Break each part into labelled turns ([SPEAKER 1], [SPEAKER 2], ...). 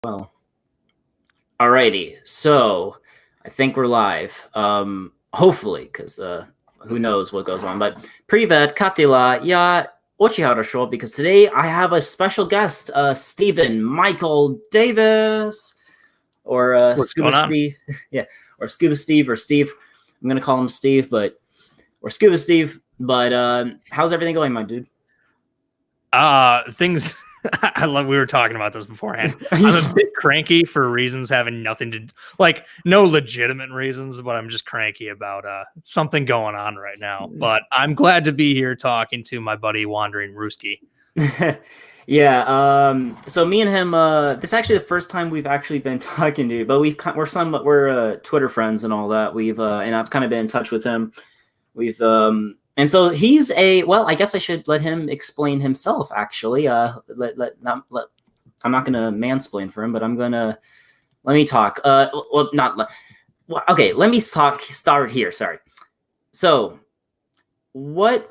[SPEAKER 1] Well, alrighty. So I think we're live. Hopefully, because who knows what goes on. But Privet, Katila, yeah, Ochihara show, because today I have a special guest, Stephen Michael Davis, or Scuba Steve. Yeah, or Scuba Steve, or Steve. I'm gonna call him Steve, or Scuba Steve. But how's everything going, my dude?
[SPEAKER 2] Things. I love. We were talking about this beforehand. I'm a bit cranky for reasons having nothing to, like, no legitimate reasons, but I'm just cranky about something going on right now. But I'm glad to be here talking to my buddy Wandering Ruski.
[SPEAKER 1] Yeah. So me and him. This is actually the first time we've actually been talking to you, but we're Twitter friends and all that. And I've kind of been in touch with him. And so he's I guess I should let him explain himself, actually. I'm not going to mansplain for him, but let me talk. Okay, let me start here. Sorry. So I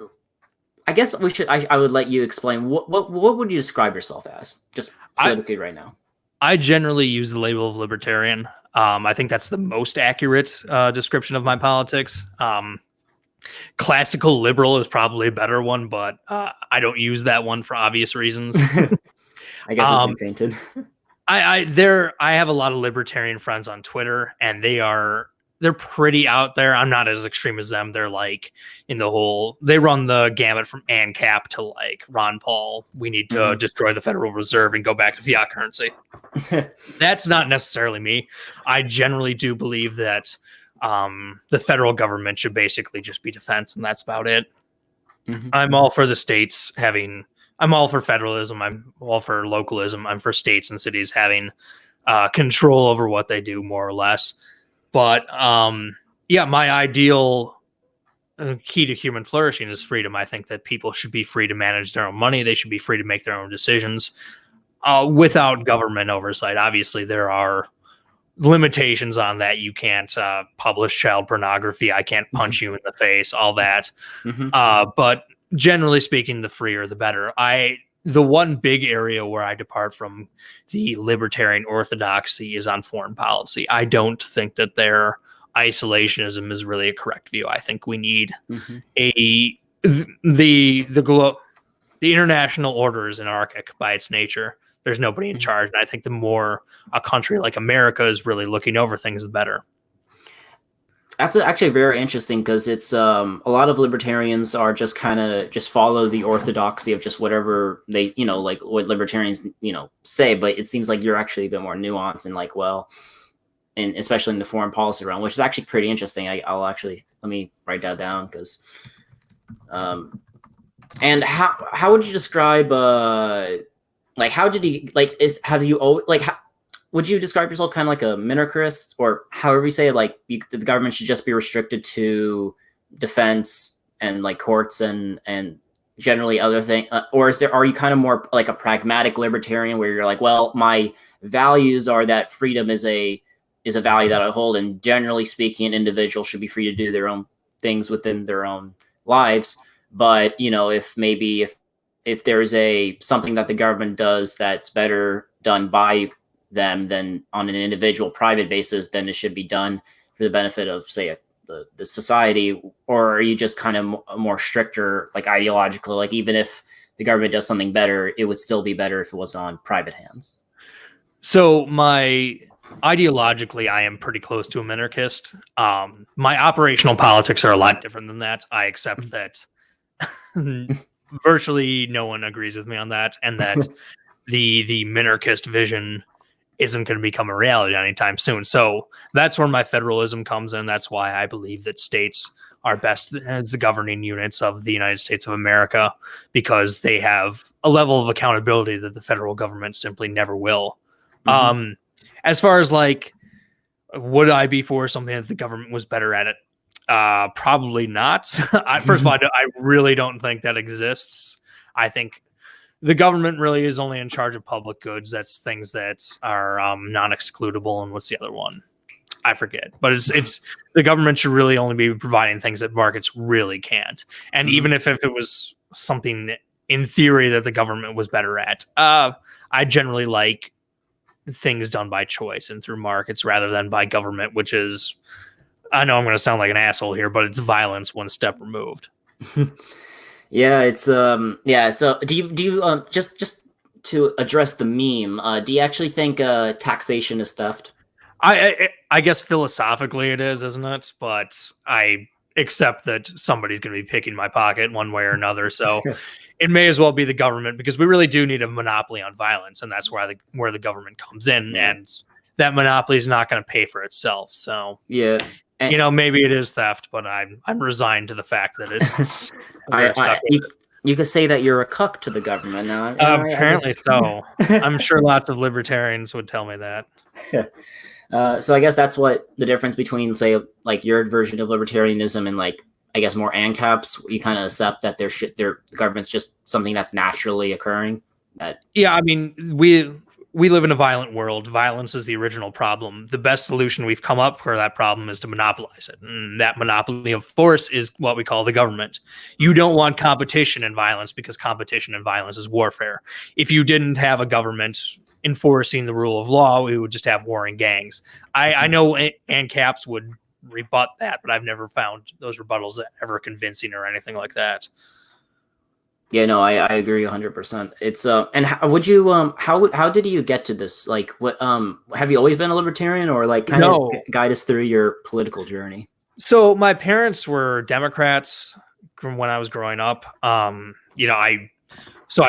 [SPEAKER 1] guess I would let you explain what would you describe yourself as, just politically right now?
[SPEAKER 2] I generally use the label of libertarian. I think that's the most accurate description of my politics. Classical liberal is probably a better one, but I don't use that one for obvious reasons.
[SPEAKER 1] I guess it's been tainted.
[SPEAKER 2] I have a lot of libertarian friends on Twitter, and they're pretty out there. I'm not as extreme as them. They're like they run the gamut from ANCAP to like Ron Paul. We need to destroy the Federal Reserve and go back to fiat currency. That's not necessarily me. I generally do believe that the federal government should basically just be defense, and that's about it. I'm all for the states I'm all for federalism. I'm all for localism. I'm for states and cities having control over what they do, more or less. But my ideal key to human flourishing is freedom. I think that people should be free to manage their own money. They should be free to make their own decisions without government oversight. Obviously, there are limitations on that. You can't publish child pornography. I can't punch you in the face, all that. But generally speaking, the freer, the better. The one big area where I depart from the libertarian orthodoxy is on foreign policy. I don't think that their isolationism is really a correct view. I think we need the international order is anarchic by its nature. There's nobody in charge. And I think the more a country like America is really looking over things, the better.
[SPEAKER 1] That's actually very interesting, because it's a lot of libertarians are just kind of just follow the orthodoxy of just whatever they, like what libertarians, say. But it seems like you're actually a bit more nuanced and and especially in the foreign policy realm, which is actually pretty interesting. Let me write that down, because and how would you describe would you describe yourself kind of like a minarchist, or however you say it, the government should just be restricted to defense and like courts and generally other things, or are you kind of more like a pragmatic libertarian where you're like, well, my values are that freedom is a value that I hold, and generally speaking, individuals should be free to do their own things within their own lives, but if there's something that the government does that's better done by them than on an individual private basis, then it should be done for the benefit of, say, the society? Or are you just kind of more stricter, like ideological, like even if the government does something better, it would still be better if it was on private hands?
[SPEAKER 2] So ideologically, I am pretty close to a minarchist. My operational politics are a lot different than that. I accept that virtually no one agrees with me on that, and that the minarchist vision isn't going to become a reality anytime soon. So that's where my federalism comes in. That's why I believe that states are best as the governing units of the United States of America, because they have a level of accountability that the federal government simply never will. As far as would I be for something that the government was better at it? Probably not. First of all, I really don't think that exists. I think the government really is only in charge of public goods. That's things that are non-excludable. And what's the other one? I forget. But it's the government should really only be providing things that markets really can't. And even if it was something in theory that the government was better at, I generally like things done by choice and through markets rather than by government, which is, I know I'm going to sound like an asshole here, but it's violence one step removed.
[SPEAKER 1] Yeah, it's yeah. So do you just to address the meme? Do you actually think taxation is theft?
[SPEAKER 2] I guess philosophically it is, isn't it? But I accept that somebody's going to be picking my pocket one way or another. So it may as well be the government, because we really do need a monopoly on violence, and that's where the government comes in, and that monopoly is not going to pay for itself. So
[SPEAKER 1] yeah, and,
[SPEAKER 2] you know, maybe it is theft, but I'm resigned to the fact that it's.
[SPEAKER 1] You could say that you're a cuck to the government now.
[SPEAKER 2] Apparently so. I'm sure lots of libertarians would tell me that.
[SPEAKER 1] So I guess that's what the difference between, say, like your version of libertarianism and like, I guess, more ANCAPs. You kind of accept that the government's just something that's naturally occurring.
[SPEAKER 2] Yeah, I mean, we live in a violent world. Violence is the original problem. The best solution we've come up for that problem is to monopolize it. And that monopoly of force is what we call the government. You don't want competition and violence, because competition and violence is warfare. If you didn't have a government enforcing the rule of law, we would just have warring gangs. I know ANCAPs would rebut that, but I've never found those rebuttals ever convincing or anything like that.
[SPEAKER 1] Yeah, no, I agree 100%. It's and how did you get to this? Like, what have you always been a libertarian, or like kind of guide us through your political journey?
[SPEAKER 2] So my parents were Democrats from when I was growing up. You know, I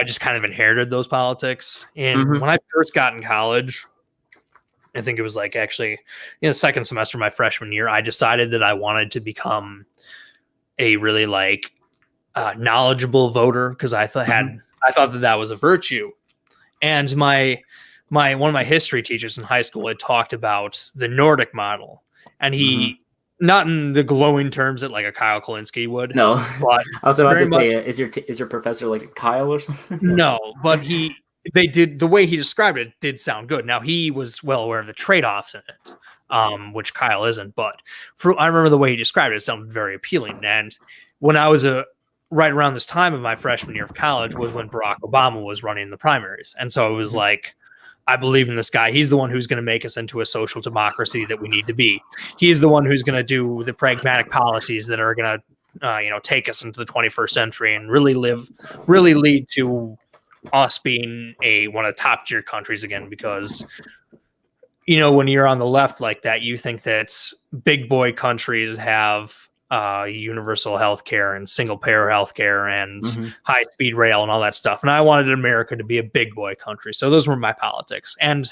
[SPEAKER 2] just kind of inherited those politics. And when I first got in college, I think it was like actually, you know, second semester of my freshman year, I decided that I wanted to become a really like knowledgeable voter, because I thought that was a virtue. And one of my history teachers in high school had talked about the Nordic model, and he not in the glowing terms that like a Kyle Kalinske would.
[SPEAKER 1] No,
[SPEAKER 2] but
[SPEAKER 1] I was about to say, is your professor like a Kyle or something?
[SPEAKER 2] No, but they did, the way he described it did sound good. Now he was well aware of the trade-offs in it, which Kyle isn't. But I remember the way he described it sounded very appealing. And when I was right around this time of my freshman year of college was when Barack Obama was running the primaries. And so it was like, I believe in this guy. He's the one who's going to make us into a social democracy that we need to be. He's the one who's going to do the pragmatic policies that are going to, take us into the 21st century and really lead to us being one of the top tier countries again. Because, you know, when you're on the left like that, you think that big boy countries have universal healthcare and single payer healthcare and high speed rail and all that stuff. And I wanted America to be a big boy country. So those were my politics. And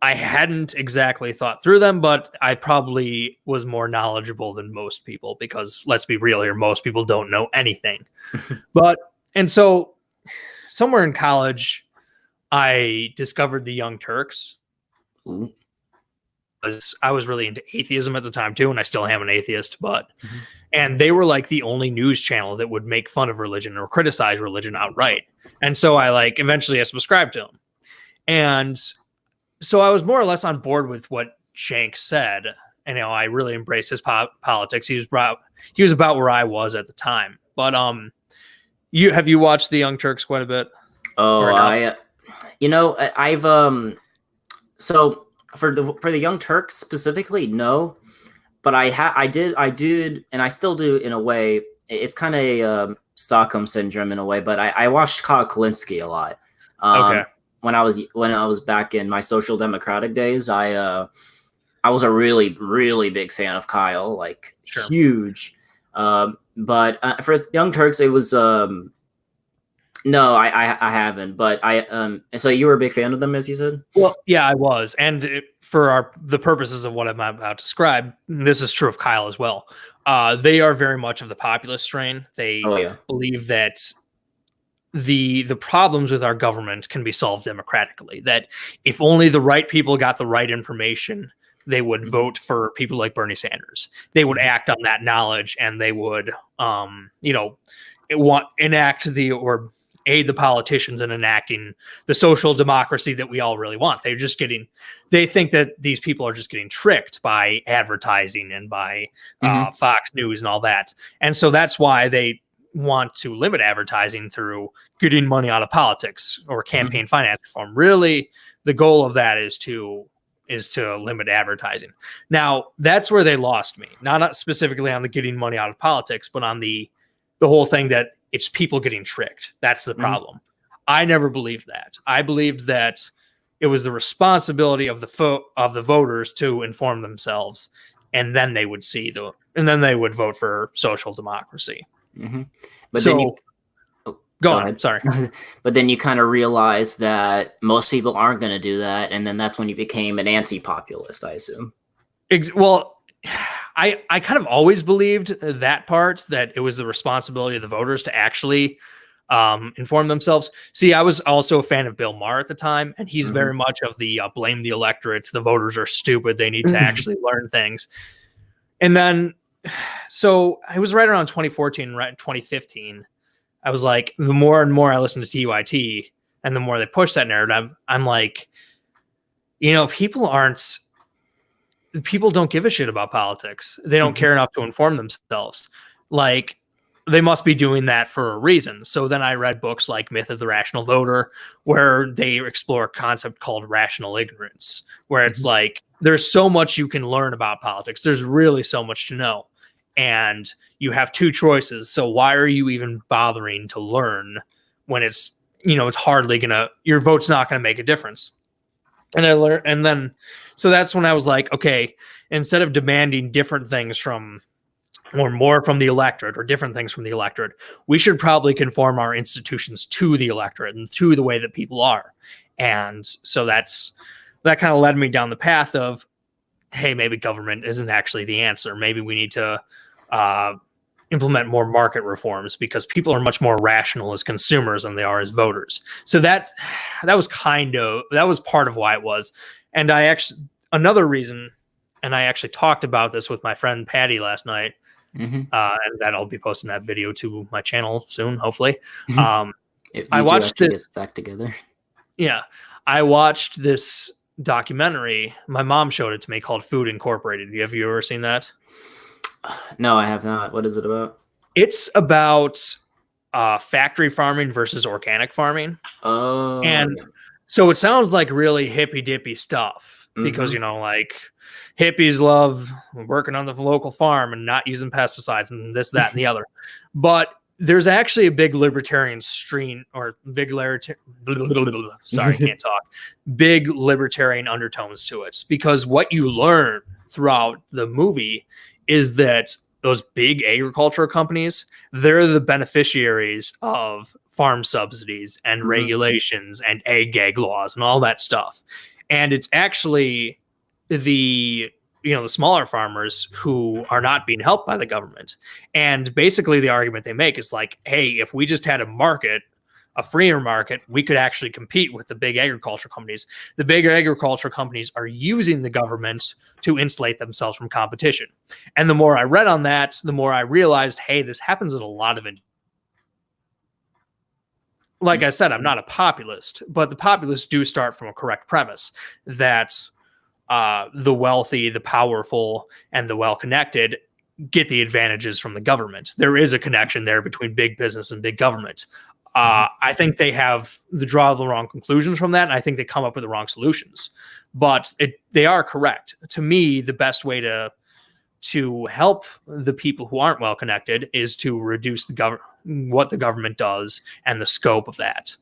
[SPEAKER 2] I hadn't exactly thought through them, but I probably was more knowledgeable than most people, because let's be real here, most people don't know anything. And so somewhere in college, I discovered the Young Turks.
[SPEAKER 1] Ooh.
[SPEAKER 2] I was really into atheism at the time too, and I still am an atheist, and they were like the only news channel that would make fun of religion or criticize religion outright. And so I eventually subscribed to them. And so I was more or less on board with what Shank said. And, you know, I really embraced his politics. He was about where I was at the time. But have you watched the Young Turks quite a bit?
[SPEAKER 1] Oh, I've so for the Young Turks specifically, no, but I did, and I still do in a way. It's kind of a Stockholm syndrome in a way, but I watched Kyle Kalinske a lot.
[SPEAKER 2] Okay.
[SPEAKER 1] When I was back in my social democratic days, I was a really, really big fan of Kyle, like
[SPEAKER 2] sure.
[SPEAKER 1] Huge. But for Young Turks, it was no, I haven't. But so you were a big fan of them, as you said?
[SPEAKER 2] Well, yeah, I was. And for the purposes of what I'm about to describe, this is true of Kyle as well. They are very much of the populist strain. They believe that the problems with our government can be solved democratically. That if only the right people got the right information, they would vote for people like Bernie Sanders. They would act on that knowledge, and they would, aid the politicians in enacting the social democracy that we all really want. They think that these people are just getting tricked by advertising and by Fox News and all that. And so that's why they want to limit advertising through getting money out of politics or campaign finance reform. Really, the goal of that is to limit advertising. Now, that's where they lost me. Not specifically on the getting money out of politics, but on the whole thing that it's people getting tricked. That's the problem. I never believed that. I believed that it was the responsibility of the voters to inform themselves, and then they would they would vote for social democracy.
[SPEAKER 1] But
[SPEAKER 2] so,
[SPEAKER 1] then you
[SPEAKER 2] go on. Sorry.
[SPEAKER 1] But then you kind of realize that most people aren't going to do that, and then that's when you became an anti-populist, I assume.
[SPEAKER 2] Well, I kind of always believed that part, that it was the responsibility of the voters to actually inform themselves. See, I was also a fan of Bill Maher at the time, and he's very much of the blame the electorate. The voters are stupid. They need to actually learn things. And then, so I was right around 2014, right 2015. I was like, the more and more I listened to TYT, and the more they push that narrative, I'm like, people don't give a shit about politics. They don't care enough to inform themselves. Like, they must be doing that for a reason. So then I read books like Myth of the Rational Voter, where they explore a concept called rational ignorance, where it's like, there's so much you can learn about politics. There's really so much to know. And you have two choices. So why are you even bothering to learn when it's, it's hardly your vote's not going to make a difference. And I learned, and then, so that's when I was like, okay, instead of demanding different things or more from the electorate or different things from the electorate, we should probably conform our institutions to the electorate and to the way that people are. And so that kind of led me down the path of, hey, maybe government isn't actually the answer. Maybe we need to implement more market reforms, because people are much more rational as consumers than they are as voters. So that was part of why it was. And another reason, and I actually talked about this with my friend Patty last night, and that I'll be posting that video to my channel soon, hopefully. I watched this
[SPEAKER 1] back together.
[SPEAKER 2] Yeah, I watched this documentary. My mom showed it to me, called Food Incorporated. Have you ever seen that?
[SPEAKER 1] No, I have not. What is it about?
[SPEAKER 2] It's about factory farming versus organic farming.
[SPEAKER 1] Oh,
[SPEAKER 2] and so it sounds like really hippy dippy stuff, because like hippies love working on the local farm and not using pesticides and this, that, and the other. But there's actually a big libertarian stream, or big sorry, can't talk. Big libertarian undertones to it, because what you learn throughout the movie is that those big agricultural companies, they're the beneficiaries of farm subsidies and regulations and ag gag laws and all that stuff. And it's actually the smaller farmers who are not being helped by the government. And basically the argument they make is like, hey, if we just had a freer market, we could actually compete with the big agriculture companies. The big agriculture companies are using the government to insulate themselves from competition. And the more I read on that, the more I realized, hey, this happens in a lot of like I said, I'm not a populist, but the populists do start from a correct premise that the wealthy, the powerful, and the well-connected get the advantages from the government. There is a connection there between big business and big government. I think they draw the wrong conclusions from that, and I think they come up with the wrong solutions. But they are correct. To me, the best way to help the people who aren't well connected is to reduce what the government does and the scope of that.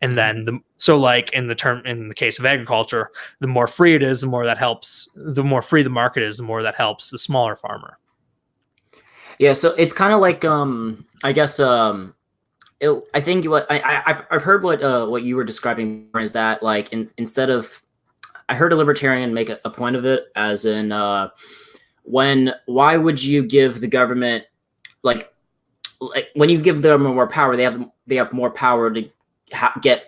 [SPEAKER 2] And then like in the case of agriculture, the more free it is, the more that helps. The more free the market is, the more that helps the smaller farmer.
[SPEAKER 1] Yeah, so it's kind of like I guess I think what I've heard what you were describing is that, like, instead of, I heard a libertarian make a point of it as in why would you give the government like when you give them more power, they have more power to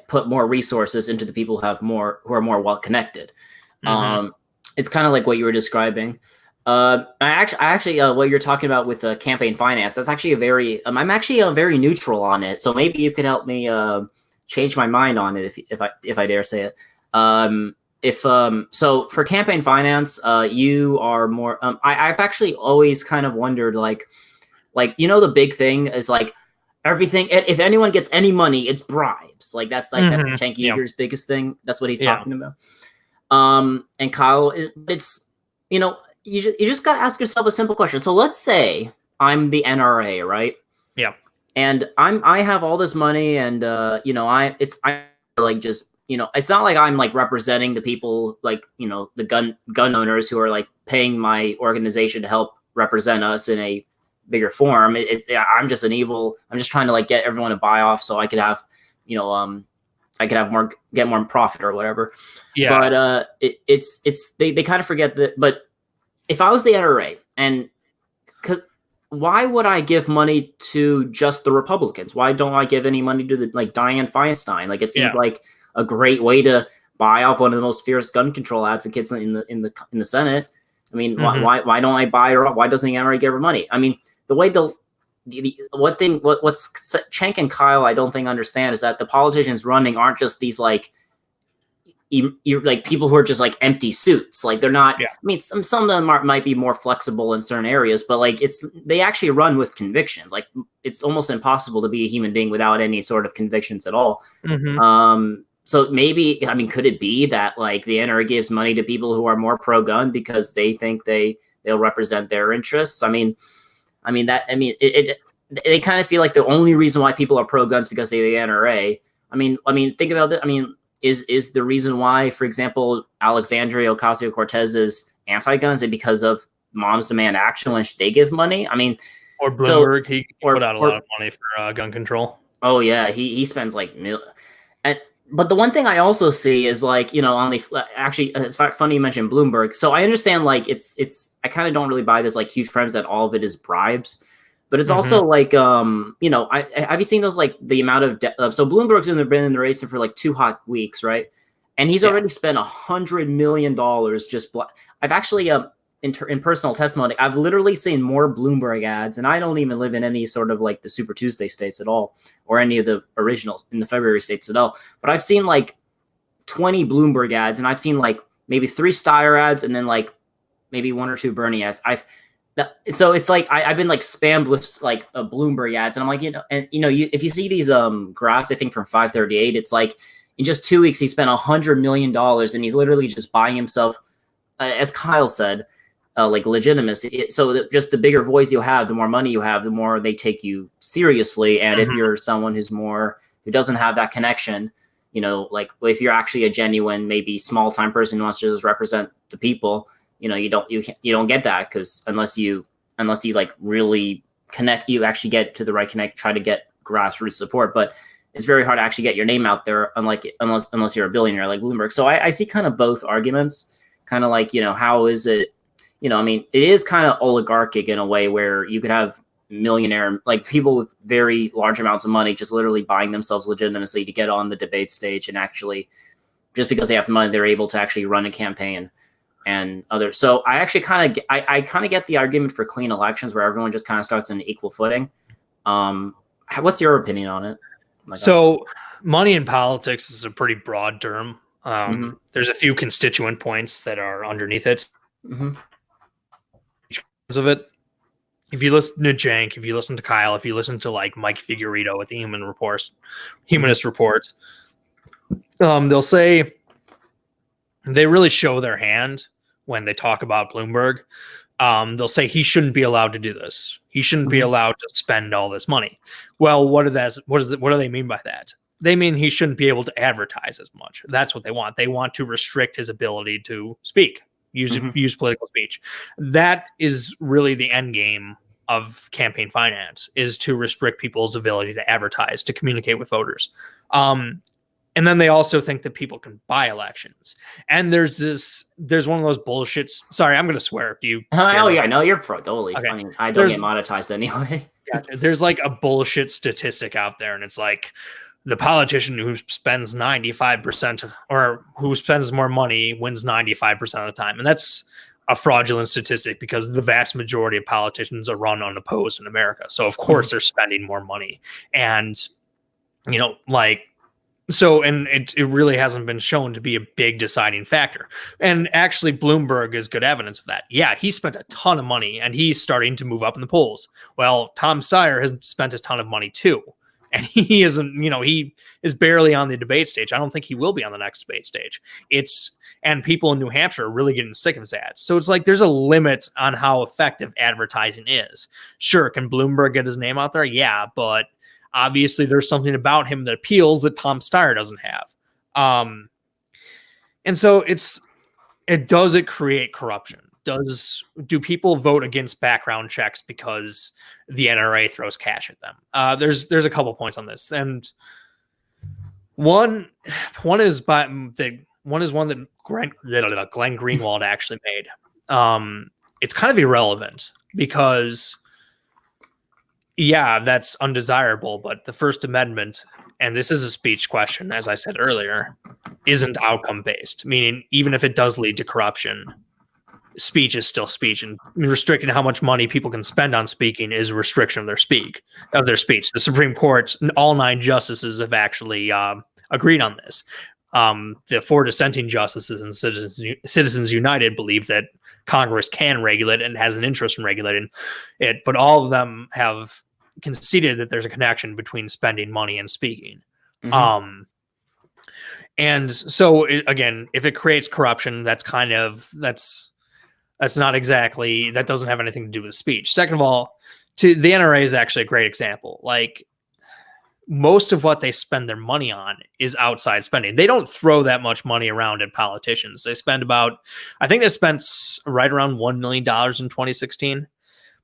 [SPEAKER 1] put more resources into the people who are more well connected. It's kind of like what you were describing. I actually what you're talking about with campaign finance, that's actually I'm actually very neutral on it. So maybe you could help me change my mind on it if I dare say it. So for campaign finance, you are more. I've actually always kind of wondered, like the big thing is like everything. If anyone gets any money, it's bribes. Like that's Cenk
[SPEAKER 2] Yeah.
[SPEAKER 1] Uyghur's biggest thing. That's what he's
[SPEAKER 2] Yeah.
[SPEAKER 1] talking about. And Kyle it's you just got to ask yourself a simple question. So let's say I'm the NRA, right?
[SPEAKER 2] Yeah.
[SPEAKER 1] And I have all this money, and I like just it's not like I'm like representing the people, like the gun owners who are like paying my organization to help represent us in a bigger form. I'm just I'm just trying to like get everyone to buy off so I could have I could have get more profit or whatever.
[SPEAKER 2] Yeah.
[SPEAKER 1] But they kind of forget that. But if I was the NRA, and why would I give money to just the Republicans? Why don't I give any money to the like Dianne Feinstein? Like it seemed like a great way to buy off one of the most fierce gun control advocates in the Senate. I mean, why don't I buy her up? Why doesn't the NRA give her money? I mean, the way what's Cenk and Kyle I don't think understand is that the politicians running aren't just these like like people who are just like empty suits. Like they're not.
[SPEAKER 2] Yeah.
[SPEAKER 1] I mean, some of them might be more flexible in certain areas, but like they actually run with convictions. Like it's almost impossible to be a human being without any sort of convictions at all. So maybe, I mean, could it be that like the NRA gives money to people who are more pro-gun because they think they'll represent their interests? They kind of feel like the only reason why people are pro-guns because they're the NRA. I mean, think about that. I mean, is the reason why, for example, Alexandria Ocasio-Cortez is anti-guns is because of Moms Demand Action when they give money? I mean,
[SPEAKER 2] or Bloomberg, he put out a lot of money for gun control.
[SPEAKER 1] Oh yeah, he spends like but the one thing I also see is like, actually, it's funny you mentioned Bloomberg. So I understand like I kind of don't really buy this like huge premise that all of it is bribes, but it's also like, have you seen those, like the amount of, so Bloomberg's been in the race for like 2 hot weeks, right? And he's already spent $100 million just, I've actually, in personal testimony, I've literally seen more Bloomberg ads, and I don't even live in any sort of like the Super Tuesday states at all, or any of the originals in the February states at all. But I've seen like 20 Bloomberg ads, and I've seen like maybe 3 Steyer ads, and then like maybe 1 or 2 Bernie ads. So it's like I've been like spammed with like a Bloomberg ads, and I'm like, if you see these graphs, I think from 538, it's like in just 2 weeks he spent $100 million, and he's literally just buying himself, as Kyle said, like legitimacy. So just the bigger voice you have, the more money you have, the more they take you seriously. And if you're someone who doesn't have that connection, like if you're actually a genuine, maybe small time person who wants to just represent the people, you don't get that, because unless you like really connect, you actually get to the right connect, try to get grassroots support. But it's very hard to actually get your name out there, unless you're a billionaire like Bloomberg. So I see kind of both arguments, kind of like, how is it? It is kind of oligarchic in a way where you could have millionaire, like people with very large amounts of money just literally buying themselves legitimacy to get on the debate stage, and actually just because they have money, they're able to actually run a campaign and others. So I actually kind of get the argument for clean elections where everyone just kind of starts in equal footing. What's your opinion on it?
[SPEAKER 2] So money in politics is a pretty broad term. There's a few constituent points that are underneath it. Of it, if you listen to Cenk, if you listen to Kyle, if you listen to like Mike Figueredo with the Humanist Report, they'll say, they really show their hand when they talk about Bloomberg. They'll say he shouldn't be allowed to do this. He shouldn't be allowed to spend all this money. Well, what do they mean by that? They mean he shouldn't be able to advertise as much. That's what they want. They want to restrict his ability to speak. Use political speech. That is really the end game of campaign finance, is to restrict people's ability to advertise, to communicate with voters. And then they also think that people can buy elections. And there's one of those bullshits. Sorry, I'm going to swear. Do you?
[SPEAKER 1] Oh yeah, no, you're pro. Totally.
[SPEAKER 2] Okay.
[SPEAKER 1] I mean, I don't get monetized anyway.
[SPEAKER 2] Gotcha. There's like a bullshit statistic out there, and it's like, the politician who spends 95% or who spends more money wins 95% of the time. And that's a fraudulent statistic, because the vast majority of politicians are run unopposed in America. So of course they're spending more money. And, like So, and it really hasn't been shown to be a big deciding factor. And actually, Bloomberg is good evidence of that. Yeah, he spent a ton of money and he's starting to move up in the polls. Well, Tom Steyer has spent a ton of money too. And he isn't, he is barely on the debate stage. I don't think he will be on the next debate stage. And people in New Hampshire are really getting sick of his ads. So it's like there's a limit on how effective advertising is. Sure, can Bloomberg get his name out there? Yeah, but obviously there's something about him that appeals that Tom Steyer doesn't have. And so does it create corruption? Do people vote against background checks because the NRA throws cash at them? There's a couple points on this, and one is one that Glenn Greenwald actually made. It's kind of irrelevant because, yeah, that's undesirable, but the First Amendment, and this is a speech question, as I said earlier, isn't outcome based, meaning even if it does lead to corruption, speech is still speech, and restricting how much money people can spend on speaking is a restriction of their speech. The Supreme Court, all 9 justices have actually agreed on this. The 4 dissenting justices and Citizens United believe that Congress can regulate and has an interest in regulating it, but all of them have conceded that there's a connection between spending money and speaking. Mm-hmm. And so again, if it creates corruption, that's not exactly, that doesn't have anything to do with speech. Second of all, the NRA is actually a great example. Like, most of what they spend their money on is outside spending. They don't throw that much money around at politicians. They spent I think they spent right around $1 million in 2016,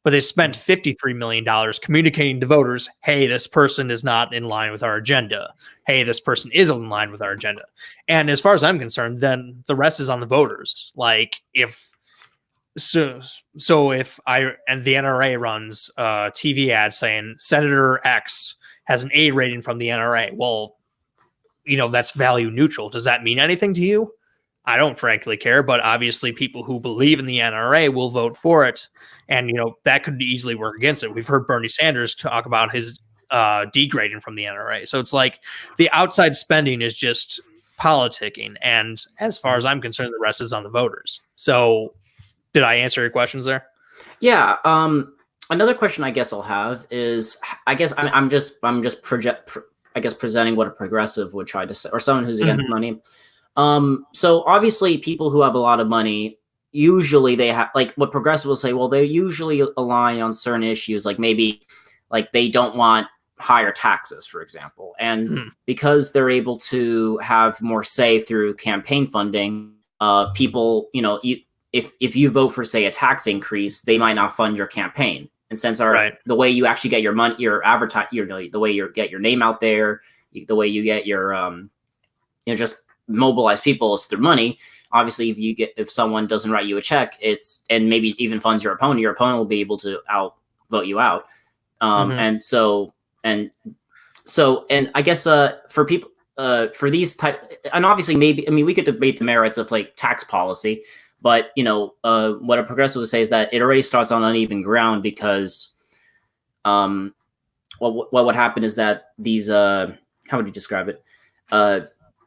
[SPEAKER 2] but they spent $53 million communicating to voters, hey, this person is not in line with our agenda. Hey, this person is in line with our agenda. And as far as I'm concerned, then the rest is on the voters. Like, if the NRA runs a TV ad saying Senator X has an A rating from the NRA. Well, that's value neutral. Does that mean anything to you? I don't frankly care, but obviously people who believe in the NRA will vote for it. And, that could easily work against it. We've heard Bernie Sanders talk about his degrading from the NRA. So it's like the outside spending is just politicking. And as far as I'm concerned, the rest is on the voters. So did I answer your questions there?
[SPEAKER 1] Yeah. Another question I guess I'll have is, I guess I'm just presenting what a progressive would try to say, or someone who's against money. So obviously people who have a lot of money, usually they have, like, what progressives will say, well, they usually align on certain issues, like maybe like they don't want higher taxes, for example. And because they're able to have more say through campaign funding, people, if you vote for, say, a tax increase, they might not fund your campaign. And since the way you actually get your money, your advertise, the way you get your name out there, the way you get your, just mobilize people is through money. Obviously, if someone doesn't write you a check, and maybe even funds your opponent will be able to vote you out. And I guess for people, for these type, and obviously we could debate the merits of like tax policy. But, what a progressive would say is that it already starts on uneven ground because what would happen is that these, how would you describe it?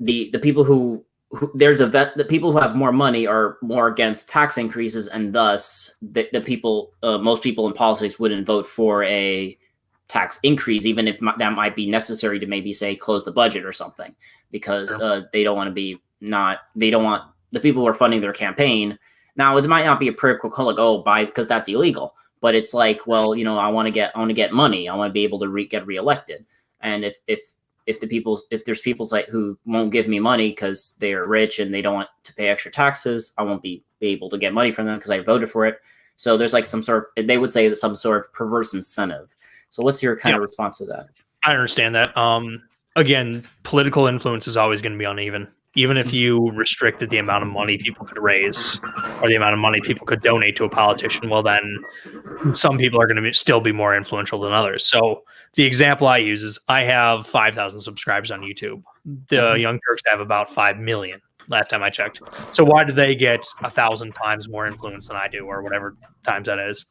[SPEAKER 1] The people the people who have more money are more against tax increases, and thus most people in politics wouldn't vote for a tax increase, even if that might be necessary to maybe, say, close the budget or something, because they don't want the people who are funding their campaign. Now, it might not be a political color, because that's illegal. But it's like, well, I want to get money. I want to be able to get reelected. And if there's people like who won't give me money because they're rich and they don't want to pay extra taxes, I won't be able to get money from them because I voted for it. So there's like they would say that some sort of perverse incentive. So what's your kind of response to that?
[SPEAKER 2] I understand that. Again, political influence is always going to be uneven. Even if you restricted the amount of money people could raise or the amount of money people could donate to a politician, well, then some people are going to still be more influential than others. So the example I use is I have 5,000 subscribers on YouTube. The Young Turks have about 5 million last time I checked. So why do they get 1,000 times more influence than I do, or whatever times that is?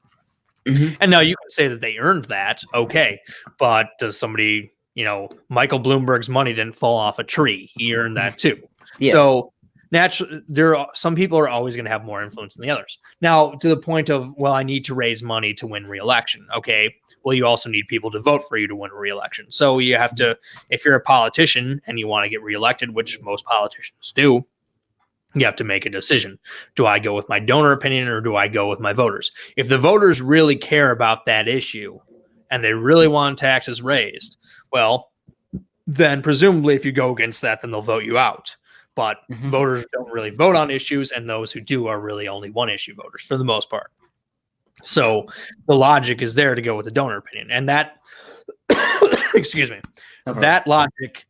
[SPEAKER 2] And now you can say that they earned that. Okay. But does somebody Michael Bloomberg's money didn't fall off a tree. He earned that too.
[SPEAKER 1] Yeah.
[SPEAKER 2] So naturally, some people are always going to have more influence than the others. Now, to the point of, well, I need to raise money to win re-election. Okay, well, you also need people to vote for you to win a re-election. So you have to, if you're a politician and you want to get reelected, which most politicians do, you have to make a decision. Do I go with my donor opinion or do I go with my voters? If the voters really care about that issue and they really want taxes raised, well, then presumably if you go against that, then they'll vote you out. But voters don't really vote on issues, and those who do are really only one issue voters for the most part. So the logic is there to go with the donor opinion. And that, excuse me, that logic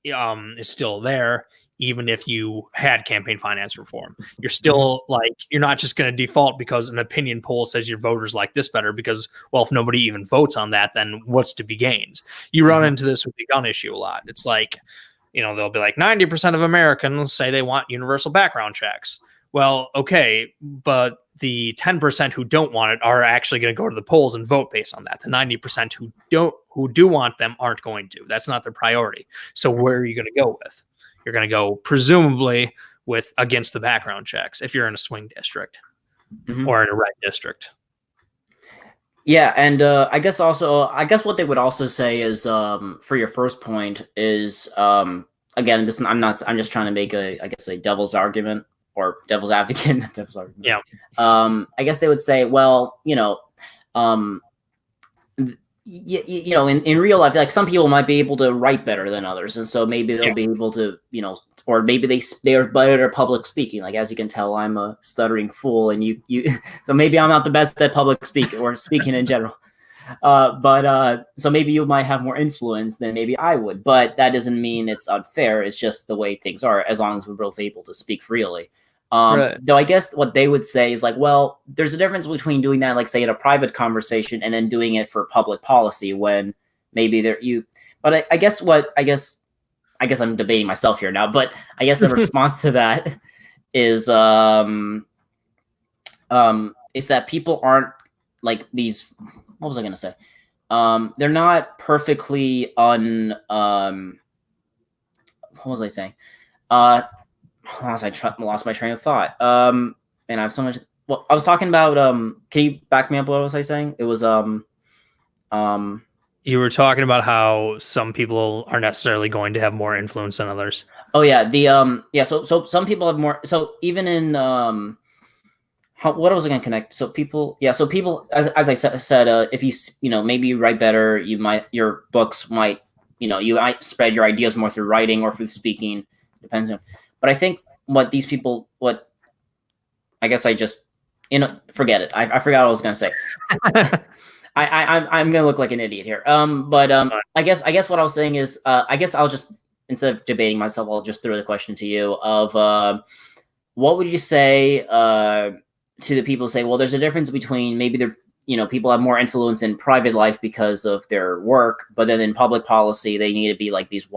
[SPEAKER 2] is still there. Even if you had campaign finance reform, you're still you're not just going to default because an opinion poll says your voters like this better because, well, if nobody even votes on that, then what's to be gained? You run into this with the gun issue a lot. It's like, they'll be like 90% of Americans say they want universal background checks. Well, okay, but the 10% who don't want it are actually going to go to the polls and vote based on that. The 90% who do want them aren't going to. That's not their priority. So where are you going to go with? You're going to go presumably with against the background checks if you're in a swing district or in a red district.
[SPEAKER 1] Yeah, and I guess what they would also say is for your first point is again, I'm just trying to make a devil's argument or devil's advocate. Devil's argument.
[SPEAKER 2] Yeah.
[SPEAKER 1] I guess they would say, well, in real life, like some people might be able to write better than others, and so maybe they'll be able to, or maybe they are better at public speaking. Like, as you can tell, I'm a stuttering fool, and you so maybe I'm not the best at public speaking or speaking in general. But so maybe you might have more influence than maybe I would, but that doesn't mean it's unfair. It's just the way things are, as long as we're both able to speak freely. Right. Though I guess what they would say is like, well, there's a difference between doing that, like say in a private conversation, and then doing it for public policy when maybe but I guess I'm debating myself here now, but I guess the response to that is that people aren't like these, what was I going to say? They're not perfectly what was I saying? I lost my train of thought. And I have so much. Well, I was talking about. Can you back me up? What was I saying? It was
[SPEAKER 2] You were talking about how some people are necessarily going to have more influence than others.
[SPEAKER 1] Oh yeah, So some people have more. So even in what was I going to connect? So people, as I said, if you maybe you write better, your books might, you might spread your ideas more through writing or through speaking. Depends on. But I think I guess I just, forget it. I forgot what I was going to say. I'm going to look like an idiot here. I guess what I was saying is, I guess I'll just, instead of debating myself, I'll just throw the question to you of, what would you say, to the people who say, well, there's a difference between maybe people have more influence in private life because of their work, but then in public policy, they need to be like these,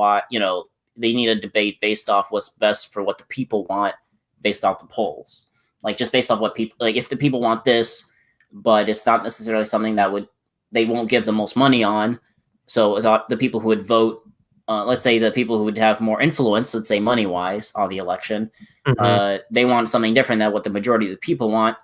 [SPEAKER 1] they need a debate based off what's best for what the people want based off the polls. Like just based off what people, like if the people want this, but it's not necessarily something that they won't give the most money on. So the people who would vote, let's say the people who would have more influence, let's say money-wise on the election, they want something different than what the majority of the people want.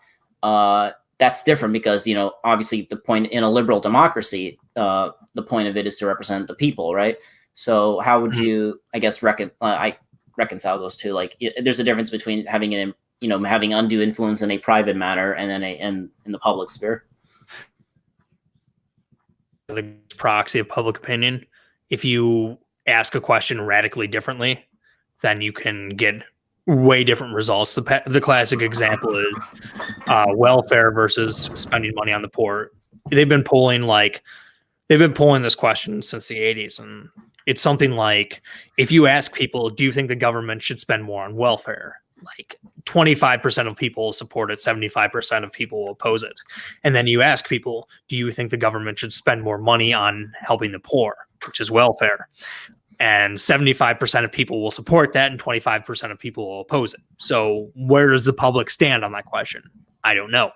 [SPEAKER 1] That's different because, obviously the point in a liberal democracy, the point of it is to represent the people, right? So how would you, I guess, reconcile those two? Like, there's a difference between having having undue influence in a private matter and then in the public sphere.
[SPEAKER 2] The proxy of public opinion. If you ask a question radically differently, then you can get way different results. The classic example is welfare versus spending money on the poor. They've been polling this question since the 80s, and it's something like, if you ask people, do you think the government should spend more on welfare? Like 25% of people will support it, 75% of people will oppose it. And then you ask people, do you think the government should spend more money on helping the poor, which is welfare? And 75% of people will support that, and 25% of people will oppose it. So where does the public stand on that question? I don't know.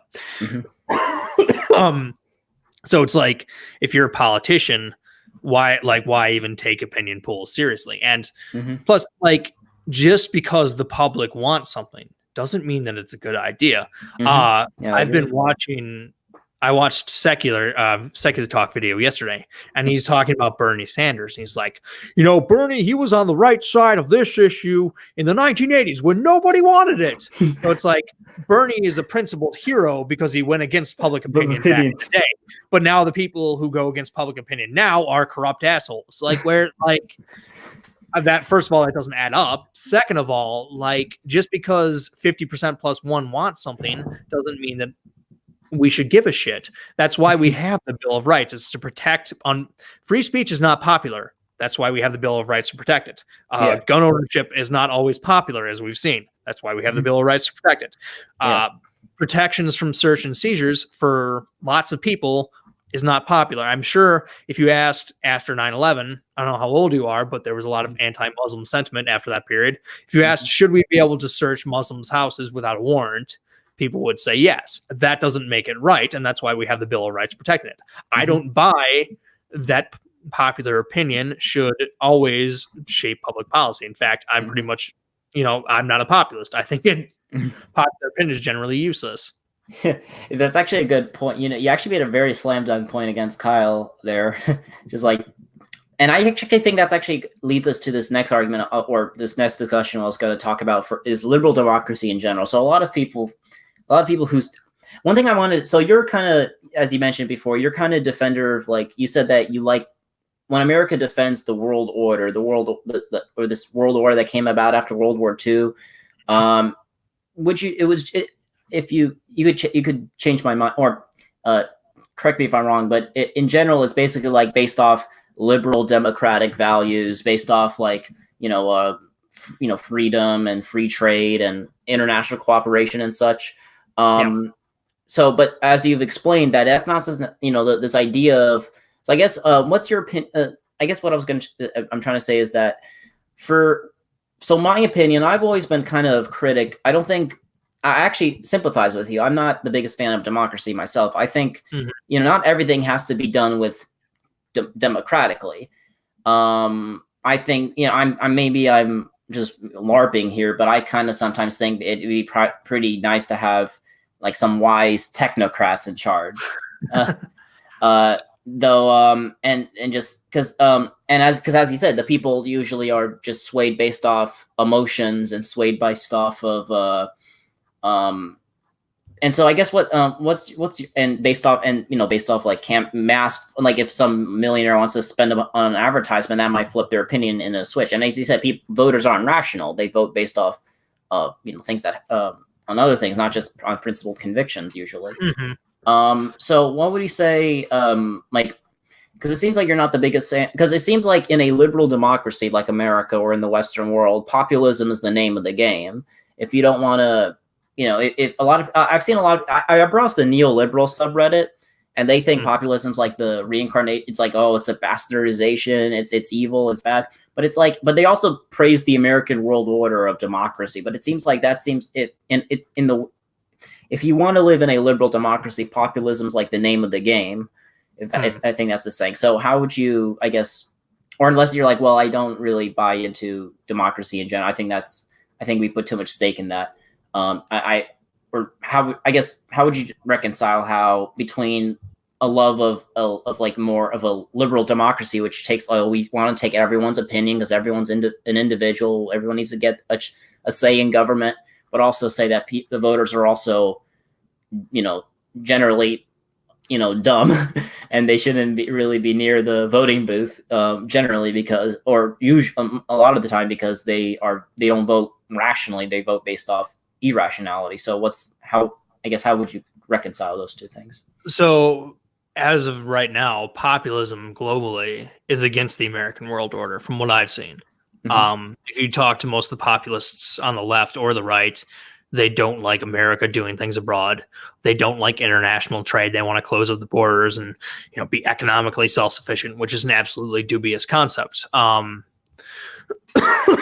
[SPEAKER 2] So it's like, if you're a politician, why even take opinion polls seriously? And
[SPEAKER 1] Mm-hmm.
[SPEAKER 2] plus, like, just because the public wants something doesn't mean that it's a good idea.
[SPEAKER 1] Mm-hmm. Yeah, I
[SPEAKER 2] I've been
[SPEAKER 1] agree.
[SPEAKER 2] watching. I watched secular talk video yesterday, and he's talking about Bernie Sanders. And he's like, Bernie, he was on the right side of this issue in the 1980s when nobody wanted it. So it's like Bernie is a principled hero because he went against public opinion back in the day. But now the people who go against public opinion now are corrupt assholes. That, first of all, that doesn't add up. Second of all, like, just because 50% plus one wants something doesn't mean that we should give a shit. That's why we have the Bill of Rights. It's to protect free speech is not popular. That's why we have the Bill of Rights to protect it. Gun ownership is not always popular, as we've seen. That's why we have the Bill of Rights to protect it. Protections from search and seizures for lots of people is not popular. I'm sure if you asked after 9/11, I don't know how old you are, but there was a lot of anti-Muslim sentiment after that period. If you asked, should we be able to search Muslims' houses without a warrant, people would say yes. That doesn't make it right, and that's why we have the Bill of Rights protecting it. I don't buy that popular opinion should always shape public policy. In fact, I'm pretty much, I'm not a populist. I think popular opinion is generally useless.
[SPEAKER 1] That's actually a good point. You actually made a very slam dunk point against Kyle there. Just like, and I actually think that's actually leads us to this next argument or this next discussion I was going to talk about is liberal democracy in general. So a lot of people who's one thing I wanted. So you're kind of, as you mentioned before, you're kind of defender of, like, you said that you like when America defends the world order, or this world order that came about after World War II. If you could change my mind or correct me if I'm wrong, but in general, it's basically like based off liberal democratic values, based off freedom and free trade and international cooperation and such. So, but as you've explained, that's not this idea of. So I guess what's your opinion? I guess what I'm trying to say is that my opinion, I've always been kind of critic. I actually sympathize with you. I'm not the biggest fan of democracy myself. I think, not everything has to be done with democratically. I think, I'm just LARPing here, but I kind of sometimes think it'd be pretty nice to have like some wise technocrats in charge. As you said, the people usually are just swayed based off emotions and swayed by stuff of, and so I guess based off like mass, like if some millionaire wants to spend on an advertisement, that might flip their opinion in a switch. And as you said, voters aren't rational; they vote based off, things that on other things, not just on principled convictions usually. So what would you say, because it seems like you're not the biggest fan, because it seems like in a liberal democracy like America or in the Western world, populism is the name of the game. If you don't want to, if a lot of, I've seen a lot of, I browsed the neoliberal subreddit, and they think populism's like the reincarnate. It's like, oh, it's a bastardization. It's evil. It's bad. But it's like, but they also praise the American world order of democracy. But it seems like if you want to live in a liberal democracy, populism is like the name of the game. If I think that's the saying. So how would you, I guess, or unless you're like, well, I don't really buy into democracy in general. I think we put too much stake in that. How would you reconcile between a love of like more of a liberal democracy, which takes, we want to take everyone's opinion because everyone's an individual, everyone needs to get a say in government, but also say that the voters are also, generally, dumb, and they shouldn't really be near the voting booth, generally because, or usually a lot of the time because they don't vote rationally, they vote based off irrationality. So how would you reconcile those two things?
[SPEAKER 2] So as of right now, populism globally is against the American world order from what I've seen. If you talk to most of the populists on the left or the right, they don't like America doing things abroad. They don't like international trade. They want to close up the borders and, be economically self-sufficient, which is an absolutely dubious concept.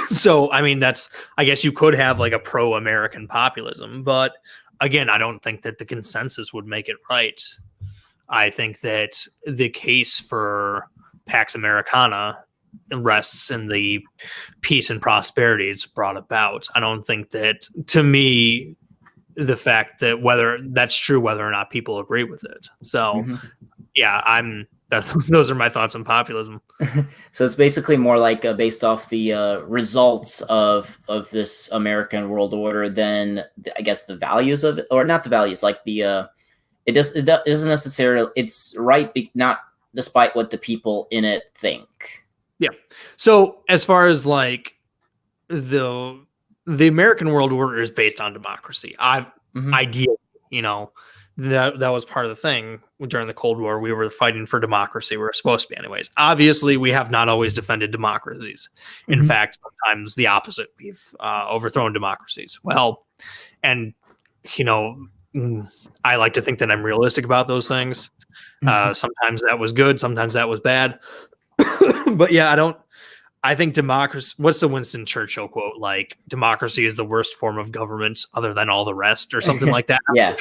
[SPEAKER 2] So, I mean, I guess you could have like a pro-American populism, but again, I don't think that the consensus would make it right. I think that the case for Pax Americana rests in the peace and prosperity it's brought about. I don't think that, to me, the fact that whether that's true, whether or not people agree with it. So, yeah, those are my thoughts on populism.
[SPEAKER 1] So it's basically more like based off the results of this American world order than I guess the values of it, or not the values, like the it doesn't necessarily, it's right, not despite what the people in it think.
[SPEAKER 2] Yeah. So as far as like the American world order is based on democracy. Ideally, that was part of the thing during the Cold War. We were fighting for democracy. We were supposed to be, anyways. Obviously, we have not always defended democracies. In fact, sometimes the opposite. We've overthrown democracies. Well, and I like to think that I'm realistic about those things. Sometimes that was good. Sometimes that was bad. But yeah, I think democracy, what's the Winston Churchill quote? Like, democracy is the worst form of government other than all the rest, or something like that.
[SPEAKER 1] Yeah.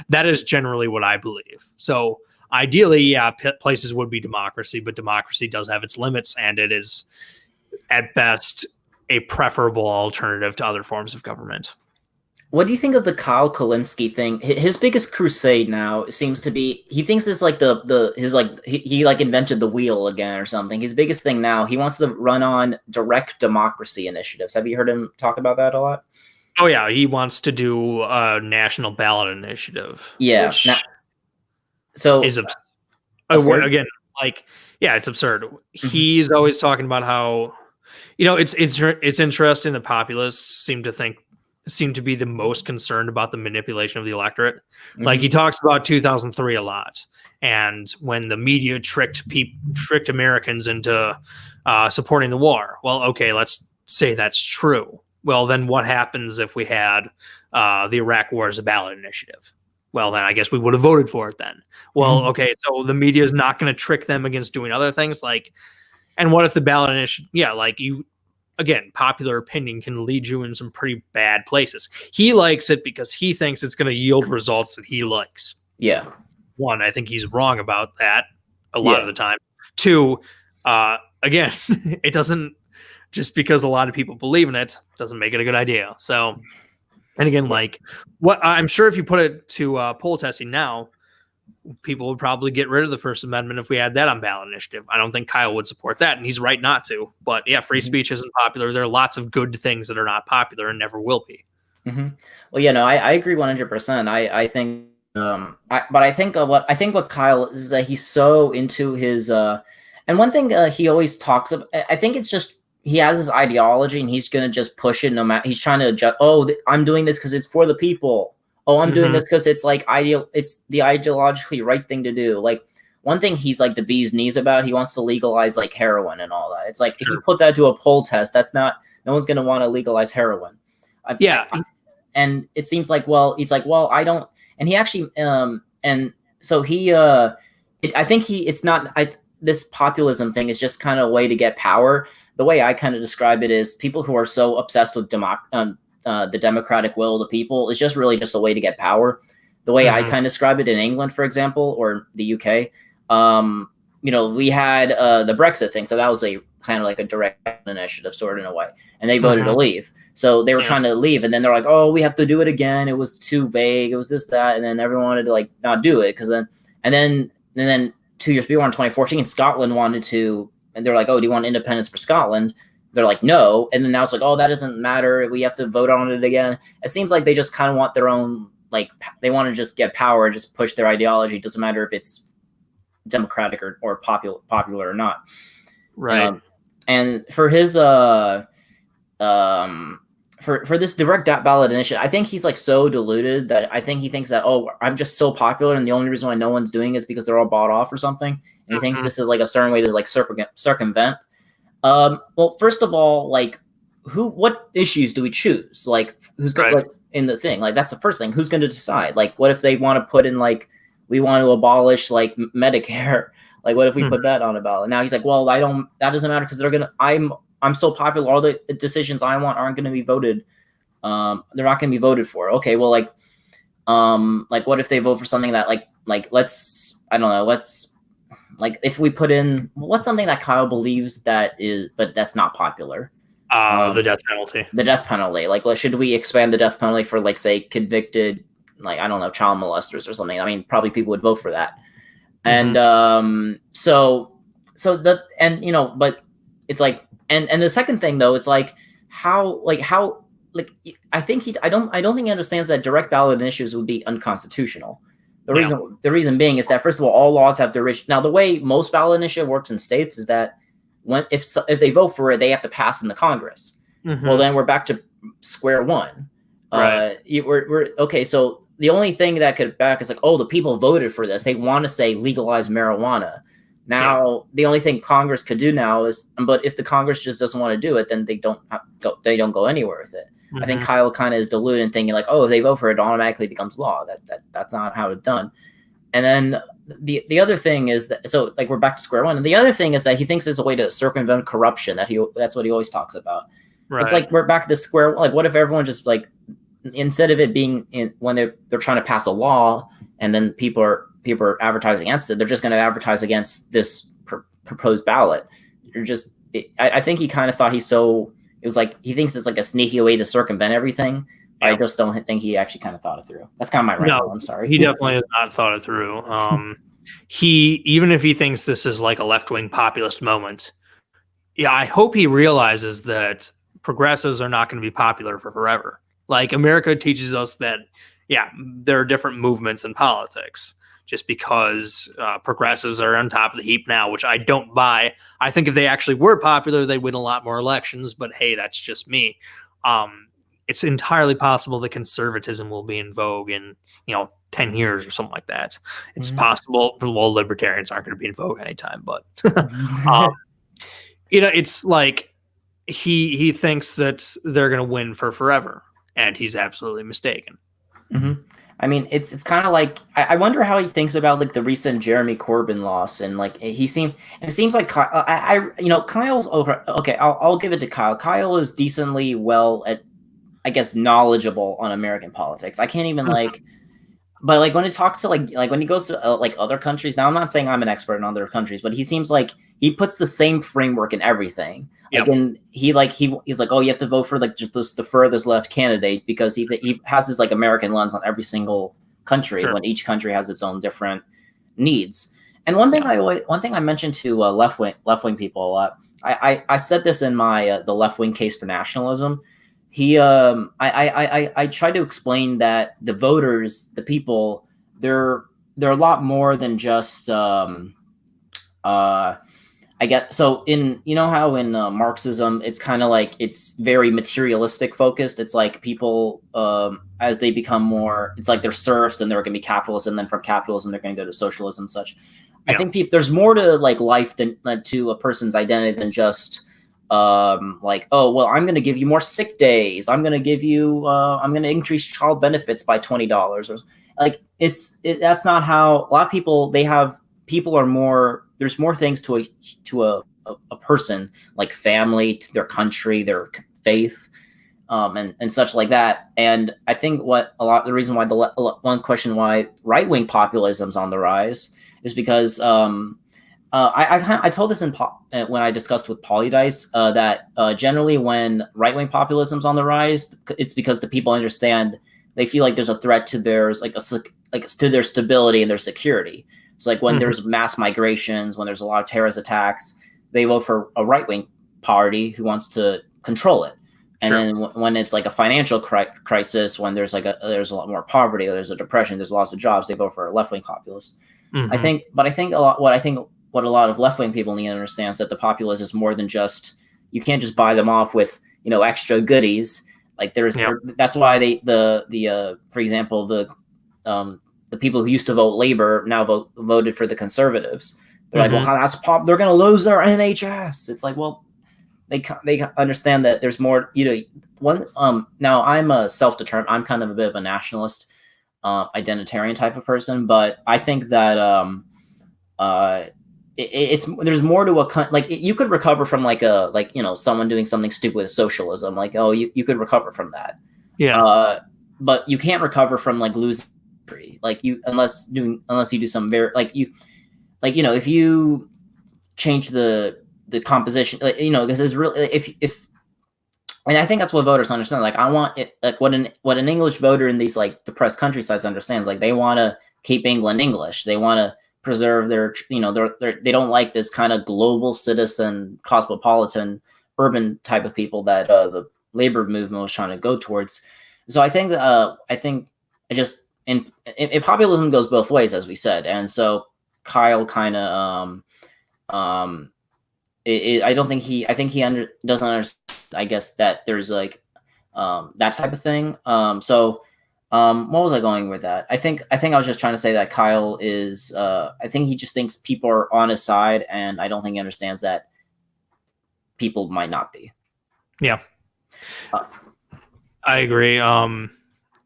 [SPEAKER 2] That is generally what I believe. So ideally, yeah, places would be democracy, but democracy does have its limits, and it is at best a preferable alternative to other forms of government.
[SPEAKER 1] What do you think of the Kyle Kalinske thing? His biggest crusade now seems to be, he thinks it's like he invented the wheel again or something. His biggest thing now, he wants to run on direct democracy initiatives. Have you heard him talk about that a lot?
[SPEAKER 2] Oh yeah, he wants to do a national ballot initiative.
[SPEAKER 1] Yeah. So
[SPEAKER 2] is again, like, yeah, it's absurd. He's always talking about how, it's interesting. The populists seem to be the most concerned about the manipulation of the electorate. Like, he talks about 2003 a lot, and when the media tricked Americans into supporting the war. Well, okay, let's say that's true. Well, then what happens if we had the Iraq War as a ballot initiative? Well, then I guess we would have voted for it then. Well, okay, so the media is not going to trick them against doing other things. Like, and what if the ballot initiative? Yeah, like again, popular opinion can lead you in some pretty bad places. He likes it because he thinks it's going to yield results that he likes.
[SPEAKER 1] Yeah.
[SPEAKER 2] One, I think he's wrong about that a lot of the time. Two, again, it doesn't, just because a lot of people believe in it doesn't make it a good idea. So, and again, like, what I'm sure if you put it to poll testing now, people would probably get rid of the First Amendment if we had that on ballot initiative. I don't think Kyle would support that, and he's right not to. But yeah, free speech isn't popular. There are lots of good things that are not popular and never will be.
[SPEAKER 1] Well, yeah, no, I agree 100%. I think, what Kyle is that he's so into his, and one thing he always talks about, I think it's just, he has this ideology and he's going to just push it no matter, he's trying to I'm doing this because it's for the people. Oh, I'm doing this because it's like it's the ideologically right thing to do. Like, one thing he's like the bee's knees about, he wants to legalize like heroin and all that. It's like, if you put that to a poll test, no one's going to want to legalize heroin. And it seems like, he's like, I don't, and he actually, and so he, I think it's not, this populism thing is just kind of a way to get power. The way I kind of describe it is, people who are so obsessed with the democratic will of the people is just really just a way to get power. The way I kind of describe it in England, for example, or the UK, we had the Brexit thing. So that was a kind of like a direct initiative, sort of, in a way. And they voted to leave. So they were trying to leave. And then they're like, oh, we have to do it again. It was too vague. It was this, that. And then everyone wanted to like not do it. And then 2 years before, in 2014, Scotland wanted to, and they're like, oh, do you want independence for Scotland? They're like, no. And then now it's like, oh, that doesn't matter. We have to vote on it again. It seems like they just kind of want their own, like, they want to just get power, just push their ideology. It doesn't matter if it's democratic or popular or not.
[SPEAKER 2] Right.
[SPEAKER 1] And for his, for this direct ballot initiative, I think he's like so deluded that I think he thinks that, oh, I'm just so popular, and the only reason why no one's doing it is because they're all bought off or something. And he thinks this is like a certain way to like circumvent. Well, first of all, like, what issues do we choose? Like, who's going like in the thing? Like, that's the first thing. Who's going to decide? Like, what if they want to put in like, we want to abolish like Medicare? Like, what if we put that on a ballot? Now he's like, well, that doesn't matter because I'm so popular. All the decisions I want aren't going to be voted. They're not going to be voted for. Okay, well, like what if they vote for something that like let's like if we put in what's something that Kyle believes that is, but that's not popular.
[SPEAKER 2] The death penalty.
[SPEAKER 1] The death penalty. Like, should we expand the death penalty for, like, say, convicted, like, I don't know, child molesters or something? I mean, probably people would vote for that. And so and you know, but it's like, and the second thing though is like how I think I don't think he understands that direct ballot initiatives would be unconstitutional. The reason being is that, first of all laws have duration. Now, the way most ballot initiative works in states is that if they vote for it, they have to pass in the Congress. Well, then we're back to square one.
[SPEAKER 2] Right.
[SPEAKER 1] We're okay. So the only thing that could back is like, oh, the people voted for this. They want to say legalize marijuana. Now, the only thing Congress could do now is, but if the Congress just doesn't want to do it, then they don't go anywhere with it. I think Kyle kind of is deluded and thinking like, oh, if they vote for it, it automatically becomes law. That's not how it's done. And then the other thing is that, so like we're back to square one. And the other thing is that he thinks there's a way to circumvent corruption. That's what he always talks about. Right. It's like we're back to the square. Like, what if everyone just like, instead of it being when they're trying to pass a law and then people are advertising against it, they're just going to advertise against this proposed ballot. I think he kind of thought it was like he thinks it's like a sneaky way to circumvent everything. I just don't think he actually kind of thought it through. That's kind of my ramble. No, I'm sorry.
[SPEAKER 2] He definitely has not thought it through. Even if he thinks this is like a left-wing populist moment, I hope he realizes that progressives are not going to be popular for forever. Like, America teaches us that, there are different movements in politics. Just because progressives are on top of the heap now, which I don't buy. I think if they actually were popular, they'd win a lot more elections. But hey, that's just me. It's entirely possible that conservatism will be in vogue in 10 years or something like that. It's possible. Well, libertarians aren't going to be in vogue anytime, but it's like he thinks that they're going to win for forever, and he's absolutely mistaken.
[SPEAKER 1] I mean, it's kind of like, I wonder how he thinks about like the recent Jeremy Corbyn loss, and like it seems like Kyle's over. Okay, I'll give it to Kyle. Kyle is decently well at, I guess, knowledgeable on American politics. I can't even but like when he talks to like when he goes to like other countries. Now, I'm not saying I'm an expert in other countries, but he seems like he puts the same framework in everything. Like, and he's like, oh, you have to vote for like just the furthest left candidate because he has this like American lens on every single country when each country has its own different needs. And one thing I mentioned to left wing people a lot. I said this in my the left wing case for nationalism. I tried to explain that the voters, the people, they're a lot more than just I get, so in, how in Marxism, it's kind of like, it's very materialistic focused. It's like people, as they become more, it's like they're serfs and they're going to be capitalists. And then from capitalism, they're going to go to socialism and such. I think there's more to like life than to a person's identity than just like, oh, well, I'm going to give you more sick days. I'm going to give you, I'm going to increase child benefits by $20 or like, that's not how a lot of people, people are more, there's more things to a person, like family, their country, their faith, and such like that. And I think the reason why one question why right-wing populism's on the rise is because I told this when I discussed with Polydice that generally when right-wing populism's on the rise, it's because the people understand, they feel like there's a threat to theirs, to their stability and their security. So like when there's mass migrations, when there's a lot of terrorist attacks, they vote for a right-wing party who wants to control it. And then when it's like a financial crisis, when there's there's a lot more poverty, or there's a depression, there's lots of jobs, they vote for a left-wing populist. I think what a lot of left-wing people need to understand is that the populace is more than just, you can't just buy them off with, extra goodies. Like that's why for example, the people who used to vote Labor now voted for the Conservatives. They're like, well, they're going to lose their NHS. It's like, well, they understand that there's more. Now I'm a self-determined. I'm kind of a bit of a nationalist, identitarian type of person, but I think that there's more to you could recover from someone doing something stupid with socialism. Like, oh, you could recover from that. Yeah. But you can't recover from losing. Unless you do some very like, you know, if you change the composition, like, you know, because it's really, if and I think that's what voters understand. Like, I want it, like what an English voter in these like depressed countrysides understands. Like, they want to keep England English. They want to preserve their, you know, they don't like this kind of global citizen, cosmopolitan, urban type of people that the labor movement was trying to go towards. So I think that I just in populism goes both ways, as we said, and so Kyle kind of I don't think he, I think he doesn't understand, I guess, that there's like that type of thing. What was I going with that? I think I was just trying to say that Kyle is I think he just thinks people are on his side, and I don't think he understands that people might not be.
[SPEAKER 2] Yeah. I agree.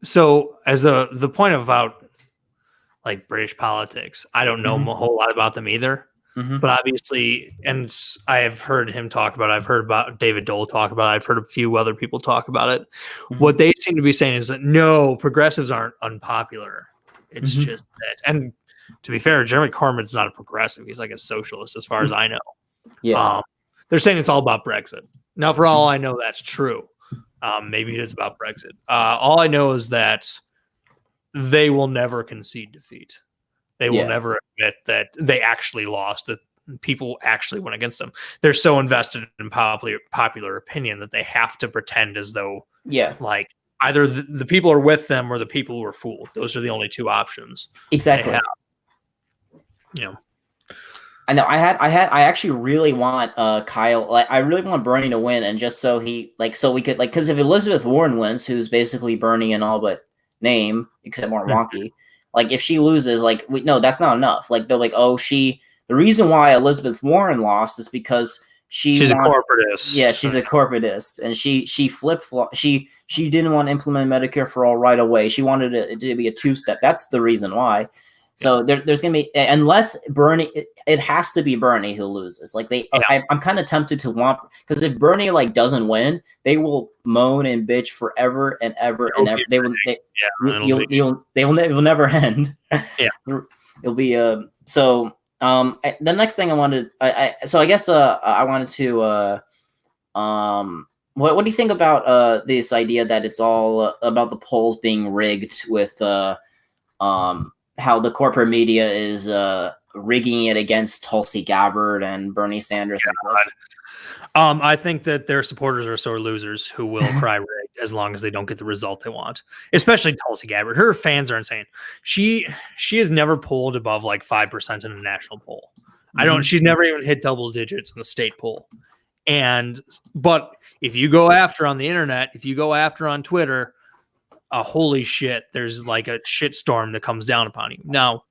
[SPEAKER 2] So as the point about like British politics, I don't know a whole lot about them either. But obviously, and I have heard him talk about it. I've heard about David Dole talk about it. I've heard a few other people talk about it. What they seem to be saying is that no, progressives aren't unpopular. It's just that. And to be fair, Jeremy Corbyn's not a progressive. He's like a socialist as far as I know.
[SPEAKER 1] Yeah.
[SPEAKER 2] They're saying it's all about Brexit. Now, for all I know, that's true. Maybe it is about Brexit. All I know is that they will never concede defeat. They will never admit that they actually lost, that people actually went against them. They're so invested in popular opinion that they have to pretend as though, like, either the people are with them or the people were fooled. Those are the only two options.
[SPEAKER 1] Exactly.
[SPEAKER 2] You know,
[SPEAKER 1] I know. I actually really want Kyle. Like, I really want Bernie to win, and just so he, like, so we could, like, because if Elizabeth Warren wins, who's basically Bernie in all but name, except more wonky. Like, if she loses, like, no, that's not enough. Like, they're like, oh, the reason why Elizabeth Warren lost is because she's a corporatist. Yeah, she's a corporatist, and she flip-flop. She didn't want to implement Medicare for all right away. She wanted it to be a two-step. That's the reason why. So there's gonna be, unless Bernie, it has to be Bernie who loses. Like, I'm kind of tempted to want, because if Bernie like doesn't win, they will moan and bitch forever and ever and ever. They will never end.
[SPEAKER 2] Yeah,
[SPEAKER 1] it'll be so. The next thing I wanted, I guess I wanted to what do you think about this idea that it's all about the polls being rigged with how the corporate media is rigging it against Tulsi Gabbard and Bernie Sanders?
[SPEAKER 2] I think that their supporters are sore losers who will cry rigged as long as they don't get the result they want. Especially Tulsi Gabbard. Her fans are insane. She has never polled above like 5% in a national poll. She's never even hit double digits in the state poll. But if you go after on the internet, if you go after on Twitter, holy shit, there's like a shit storm that comes down upon you. Now,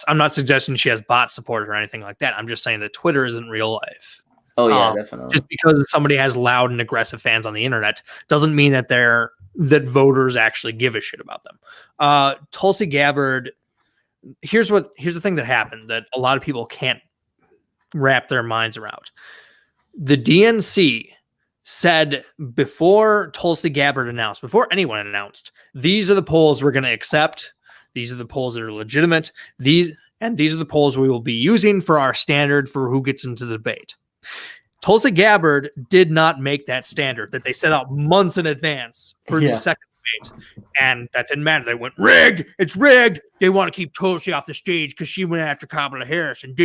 [SPEAKER 2] I'm not suggesting she has bot support or anything like that. I'm just saying that Twitter isn't real life.
[SPEAKER 1] Oh yeah, definitely.
[SPEAKER 2] Just because somebody has loud and aggressive fans on the internet doesn't mean that that voters actually give a shit about them. Tulsi Gabbard, here's the thing that happened that a lot of people can't wrap their minds around. The DNC said before Tulsi Gabbard announced, before anyone announced, these are the polls we're going to accept. These are the polls that are legitimate. These are the polls we will be using for our standard for who gets into the debate. Tulsi Gabbard did not make that standard that they set out months in advance for the second debate. And that didn't matter. They went, rigged. It's rigged. They want to keep Tulsi off the stage because she went after Kamala Harris and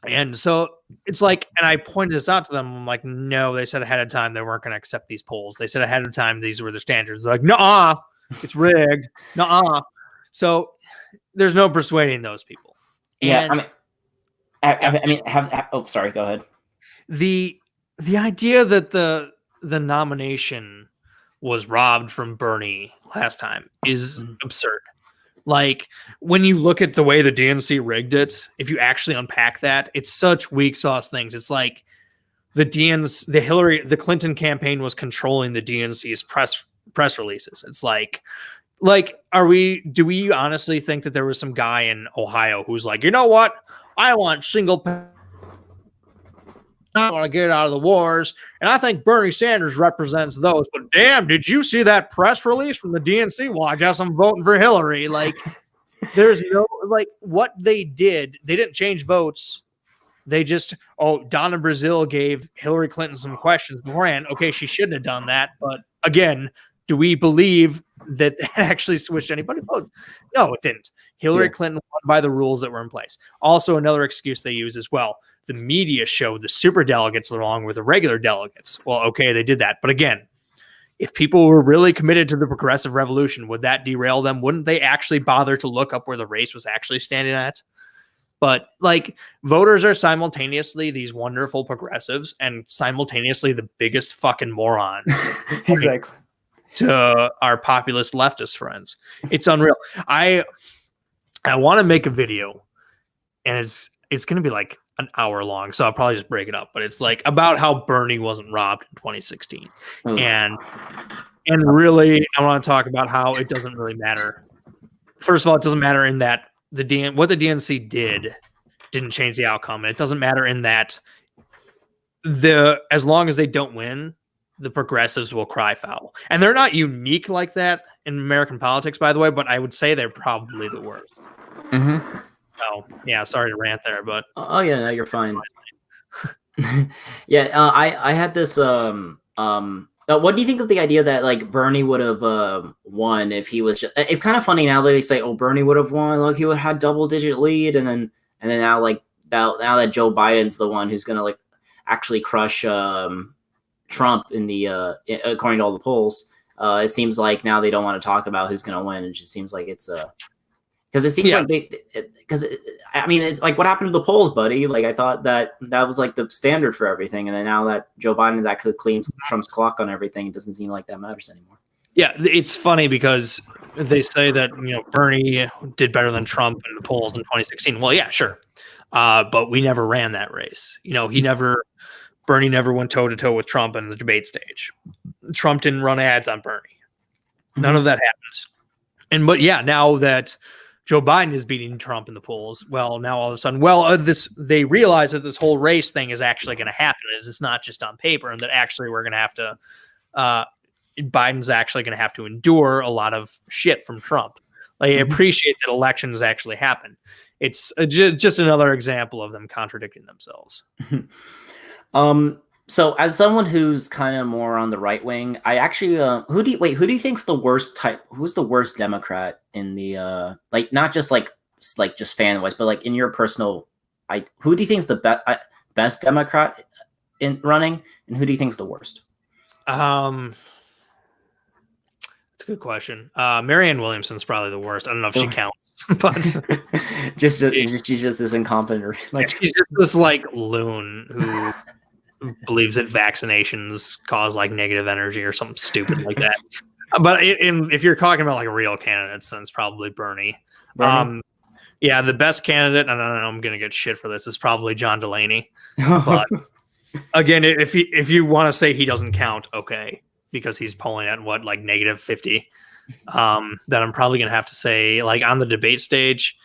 [SPEAKER 2] And so it's like, and I pointed this out to them. I'm like, no, they said ahead of time they weren't going to accept these polls. They said ahead of time these were the standards. They're like, nuh-uh, it's rigged. Nuh-uh. So there's no persuading those people.
[SPEAKER 1] Yeah, sorry, go ahead.
[SPEAKER 2] The idea that the nomination was robbed from Bernie last time is absurd. Like, when you look at the way the DNC rigged it, if you actually unpack that, it's such weak sauce things. It's like the Clinton campaign was controlling the DNC's press releases. It's like, do we honestly think that there was some guy in Ohio who's like, you know what? I want I want to get out of the wars, and I think Bernie Sanders represents those. But damn, did you see that press release from the DNC? Well, I guess I'm voting for Hillary. Like, There's no like what they did. They didn't change votes. They just Donna Brazile gave Hillary Clinton some questions beforehand. Okay, she shouldn't have done that, but again, do we believe that actually switched anybody's vote? No, it didn't. Hillary Clinton won by the rules that were in place. Also, another excuse they use as well. The media showed the super delegates along with the regular delegates. Well, okay, they did that. But again, if people were really committed to the progressive revolution, would that derail them? Wouldn't they actually bother to look up where the race was actually standing at? But like voters are simultaneously these wonderful progressives and simultaneously the biggest fucking morons.
[SPEAKER 1] Exactly.
[SPEAKER 2] To our populist leftist friends. It's unreal. I want to make a video and it's going to be like an hour long. So I'll probably just break it up, but it's like about how Bernie wasn't robbed in 2016. And really, I want to talk about how it doesn't really matter. First of all, it doesn't matter in that what the DNC didn't change the outcome. And it doesn't matter in that as long as they don't win, the progressives will cry foul. And they're not unique like that in American politics, by the way, but I would say they're probably the worst.
[SPEAKER 1] Mm-hmm.
[SPEAKER 2] So, yeah, sorry to rant there, but...
[SPEAKER 1] Oh, yeah, no, you're fine. Yeah, I had this... what do you think of the idea that, like, Bernie would have won if he was... It's kind of funny now that they say, Bernie would have won, like, he would have had double-digit lead, and then now, like, now that Joe Biden's the one who's going to, like, actually crush... Trump in the according to all the polls, it seems like now they don't want to talk about who's going to win. It just seems like it's because it seems like I mean, it's like what happened to the polls, buddy. Like I thought that was like the standard for everything, and then now that Joe Biden actually cleans Trump's clock on everything, it doesn't seem like that matters anymore.
[SPEAKER 2] Yeah, it's funny because they say that Bernie did better than Trump in the polls in 2016. Well, yeah, sure, but we never ran that race. Bernie never went toe-to-toe with Trump in the debate stage. Trump didn't run ads on Bernie. None of that happens. But yeah, now that Joe Biden is beating Trump in the polls, well, now all of a sudden, they realize that this whole race thing is actually going to happen. It's not just on paper, and that actually we're going to have to, Biden's actually going to have to endure a lot of shit from Trump. Like, I appreciate that elections actually happen. It's just another example of them contradicting themselves.
[SPEAKER 1] So as someone who's kind of more on the right wing, I actually who do you think's the worst type? Who's the worst Democrat in the like not just like just fan wise, but like in your personal, who do you think's the best Democrat in running, and who do you think's the worst?
[SPEAKER 2] That's a good question. Marianne Williamson's probably the worst. I don't know if she counts, but
[SPEAKER 1] she's just this incompetent, like
[SPEAKER 2] she's just this like loon who believes that vaccinations cause like negative energy or something stupid like that. But if you're talking about like real candidates, then it's probably Bernie. Yeah, the best candidate, and I know I'm gonna get shit for this, is probably John Delaney. But again, if you want to say he doesn't count, okay, because he's polling at what, like -50, then I'm probably gonna have to say, like, on the debate stage,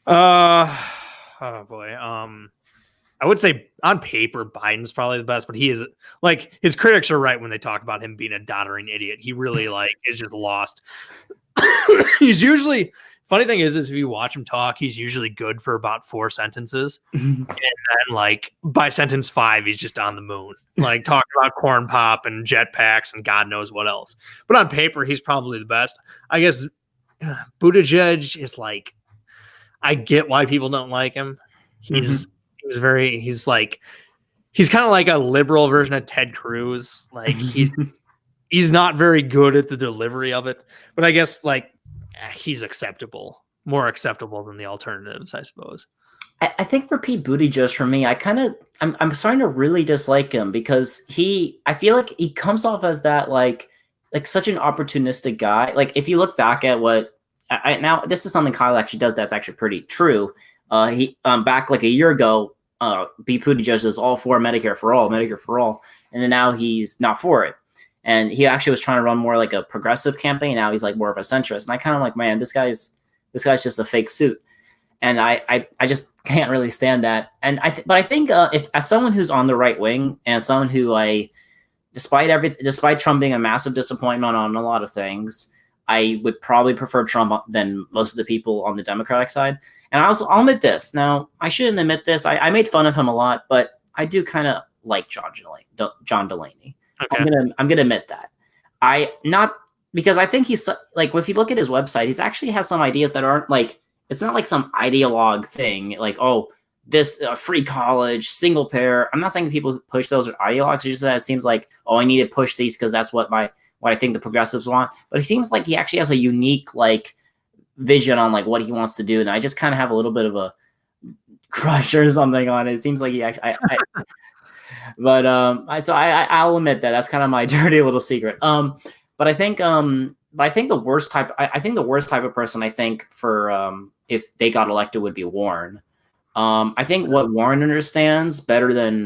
[SPEAKER 2] oh boy, I would say on paper Biden's probably the best, but he is, like, his critics are right when they talk about him being a doddering idiot. He really like is just lost. He's usually, funny thing is if you watch him talk, he's usually good for about 4 sentences, and then like by sentence 5 he's just on the moon, like talking about corn pop and jetpacks and God knows what else. But on paper he's probably the best. I guess Buttigieg is like, I get why people don't like him. He's kind of like a liberal version of Ted Cruz. Like he's not very good at the delivery of it, but I guess like he's more acceptable than the alternatives, I suppose.
[SPEAKER 1] I think for Pete Buttigieg, for me, I'm starting to really dislike him because I feel like he comes off as that like such an opportunistic guy. Like if you look back at what now, this is something Kyle actually does that's actually pretty true. He back like a year ago, Pete Buttigieg was all for Medicare for all, and then now he's not for it. And he actually was trying to run more like a progressive campaign. Now he's like more of a centrist. And I kind of like, man, this guy's just a fake suit. And I just can't really stand that. And but I think if as someone who's on the right wing and someone who despite Trump being a massive disappointment on a lot of things, I would probably prefer Trump than most of the people on the Democratic side. And I'll admit this. Now, I shouldn't admit this. I made fun of him a lot, but I do kind of like John Delaney.
[SPEAKER 2] Okay.
[SPEAKER 1] I'm gonna admit that. I not because I think he's like, if you look at his website, he's actually has some ideas that aren't like, it's not like some ideologue thing like, oh, this free college, single payer. I'm not saying people who push those are ideologues. It's just that it seems like, oh, I need to push these because that's what I think the progressives want. But he seems like he actually has a unique like vision on like what he wants to do, and I just kind of have a little bit of a crush or something on it. It seems like he actually, but I'll admit that that's kind of my dirty little secret. But I think the worst type, I think the worst type of person I think for if they got elected would be Warren. I think what Warren understands better than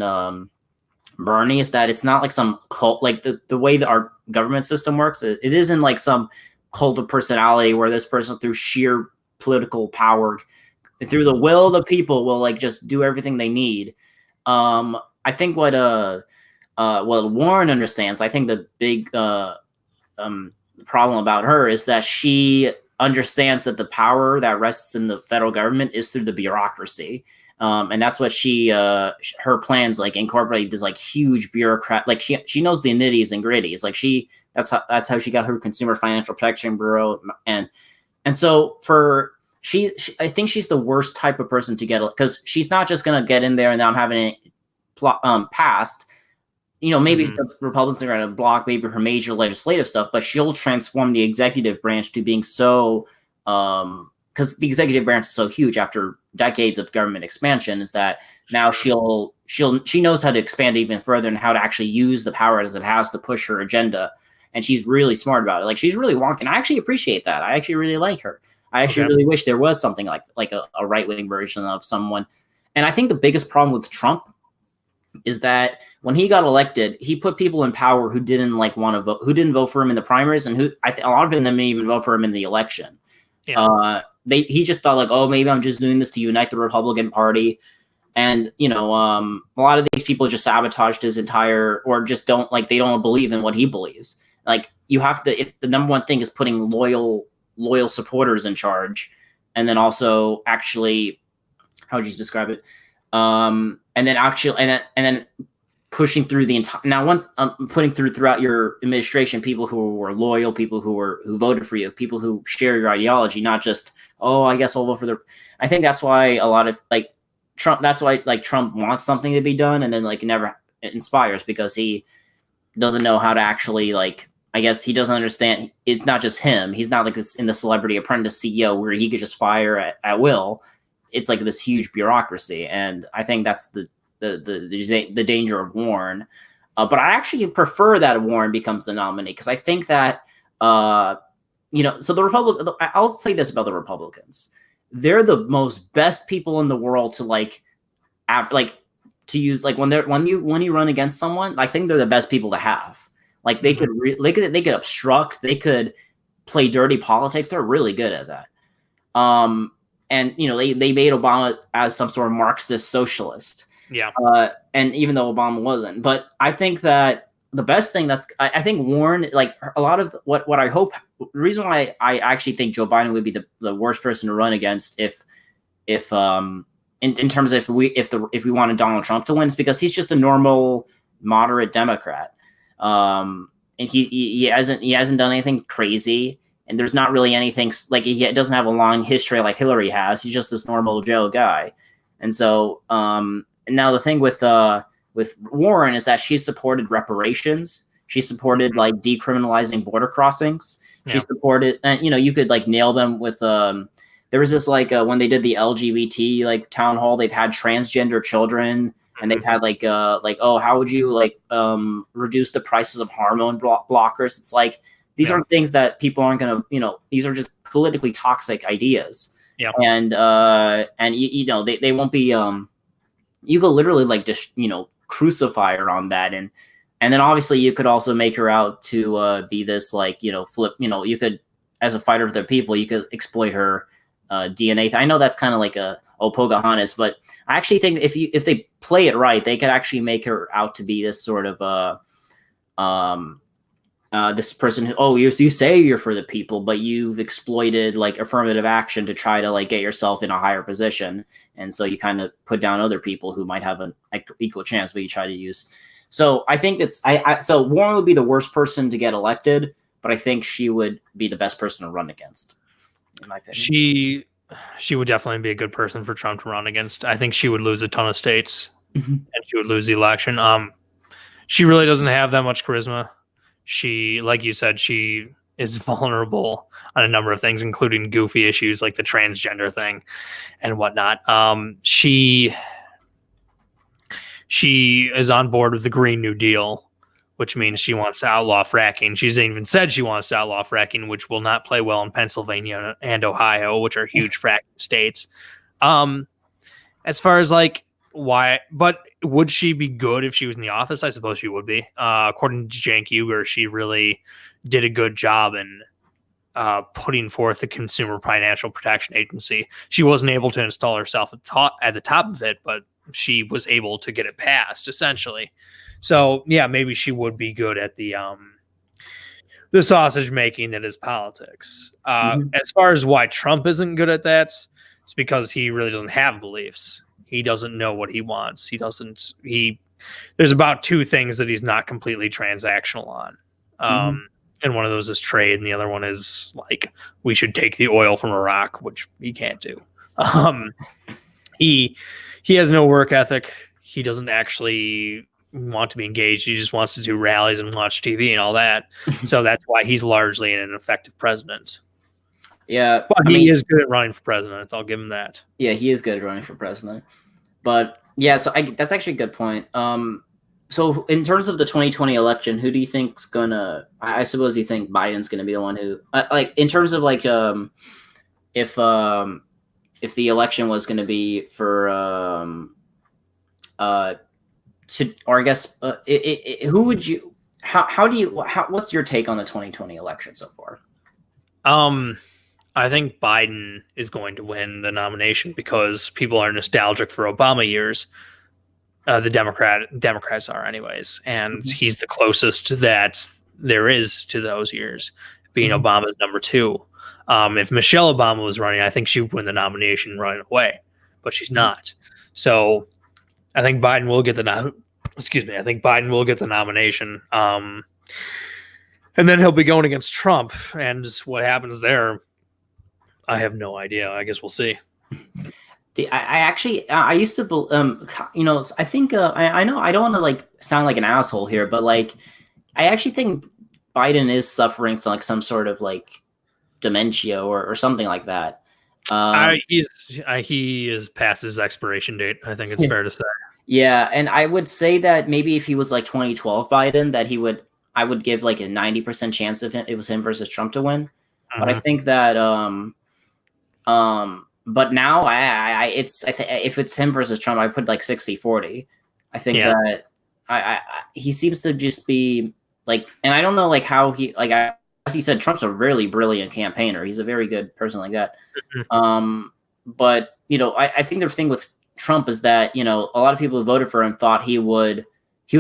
[SPEAKER 1] Bernie is that it's not like some cult, like the way that our government system works. It isn't like some cult of personality where this person through sheer political power, through the will of the people, will like just do everything they need. I think what Warren understands, I think the big problem about her is that she understands that the power that rests in the federal government is through the bureaucracy. And that's what her plans like incorporate this like huge bureaucrat, like she knows the nitties and gritties. Like that's how she got her Consumer Financial Protection Bureau. And so I think she's the worst type of person to get, because she's not just going to get in there and not having it passed. Maybe the Republicans are going to block maybe her major legislative stuff, but she'll transform the executive branch to being so, because the executive branch is so huge after decades of government expansion, is that now she knows how to expand even further and how to actually use the power as it has to push her agenda. And she's really smart about it. Like, she's really wonky. I actually appreciate that. I actually really like her. I actually really wish there was something like a right-wing version of someone. And I think the biggest problem with Trump is that when he got elected, he put people in power who didn't want to vote, who didn't vote for him in the primaries, and a lot of them didn't even vote for him in the election. Yeah. He just thought like, oh, maybe I'm just doing this to unite the Republican Party. And, a lot of these people just sabotaged his entire, or just they don't believe in what he believes. Like, you have to, if the number one thing is putting loyal supporters in charge, and then also actually, how would you describe it? And then pushing through the entire, putting throughout your administration people who were loyal, people who voted for you, people who share your ideology, not just, oh, I guess I'll vote for I think that's why a lot of Trump, that's why Trump wants something to be done and then it never inspires, because he doesn't know how to actually I guess he doesn't understand. It's not just him. He's not like this in the Celebrity Apprentice CEO where he could just fire at will. It's like this huge bureaucracy, and I think that's the danger of Warren. But I actually prefer that Warren becomes the nominee, because I think that so the I'll say this about the Republicans: they're the most best people in the world to to use when you run against someone. I think they're the best people to have. They could they could obstruct, they could play dirty politics. They're really good at that. And they made Obama as some sort of Marxist socialist. Yeah. And even though Obama wasn't, but I think that the best thing I think Warren, a lot of what I hope, the reason why I actually think Joe Biden would be the worst person to run against in terms of if we wanted Donald Trump to win, is because he's just a normal moderate Democrat. And he hasn't done anything crazy. And there's not really anything he doesn't have a long history like Hillary has. He's just this normal Joe guy. And so now the thing with Warren is that she supported reparations. She supported decriminalizing border crossings. Yeah. She supported, and you could nail them with there was this when they did the LGBT town hall, they've had transgender children. And they've had oh, how would you reduce the prices of hormone blockers? It's these aren't things that people aren't going to, these are just politically toxic ideas. Yeah. And they won't be, you could literally just, crucify her on that. And then obviously you could also make her out to be this flip, you could, as a fighter for the people, you could exploit her DNA. I know that's kind of Pocahontas, but I actually think if they play it right, they could actually make her out to be this sort of this person who, oh, you say you're for the people, but you've exploited like affirmative action to try to like get yourself in a higher position, and so you kind of put down other people who might have an equal chance, but you try to use. So I think it's so Warren would be the worst person to get elected, but I think she would be the best person to run against, in my opinion.
[SPEAKER 2] She would definitely be a good person for Trump to run against. I think she would lose a ton of states, and she would lose the election. She really doesn't have that much charisma. She, like you said, she is vulnerable on a number of things, including goofy issues like the transgender thing and whatnot. She is on board with the Green New Deal, which means she wants to outlaw fracking. She's even said she wants to outlaw fracking, which will not play well in Pennsylvania and Ohio, which are huge fracking states. As far as like why, but would she be good if she was in the office? I suppose she would be. According to Cenk Uygur, she really did a good job in putting forth the Consumer Financial Protection Agency. She wasn't able to install herself at the top of it, but she was able to get it passed, essentially. So yeah, maybe she would be good at the sausage making that is politics. As far as why Trump isn't good at that, it's because he really doesn't have beliefs. He doesn't know what he wants. There's about two things that he's not completely transactional on. And one of those is trade, and the other one is like we should take the oil from Iraq, which he can't do. He has no work ethic. He doesn't actually want to be engaged. He just wants to do rallies and watch TV and all that. So that's why he's largely an ineffective president.
[SPEAKER 1] Yeah,
[SPEAKER 2] but he is good at running for president. I'll give him that.
[SPEAKER 1] Yeah, he is good at running for president. But yeah, so that's actually a good point. So in terms of the 2020 election, who do you think's gonna? I suppose you think Biden's gonna be the one who, like, in terms of like, if the election was gonna be for, or I guess, who would you? What's your take on the 2020 election so far?
[SPEAKER 2] I think Biden is going to win the nomination because people are nostalgic for Obama years. The Democrats are anyways, and he's the closest that there is to those years, being Obama's number two. If Michelle Obama was running, I think she would win the nomination right away, but she's not. So I think Biden will get the I think Biden will get the nomination. And then he'll be going against Trump, and what happens there, I have no idea. I guess we'll see.
[SPEAKER 1] I used to, I think, I know I don't want to like sound like an asshole here, but like, I actually think Biden is suffering from like some sort of like dementia or something like that.
[SPEAKER 2] He is past his expiration date. I think it's fair to say.
[SPEAKER 1] Yeah. And I would say that maybe if he was like 2012 Biden, that I would give like a 90% chance of it was him versus Trump to win. But I think that, but now if it's him versus Trump, I put like 60-40. I think that he seems to just be like, and I don't know like how he, like, as he said, Trump's a really brilliant campaigner. He's a very good person like that. But I think the thing with Trump is that, a lot of people who voted for him thought he was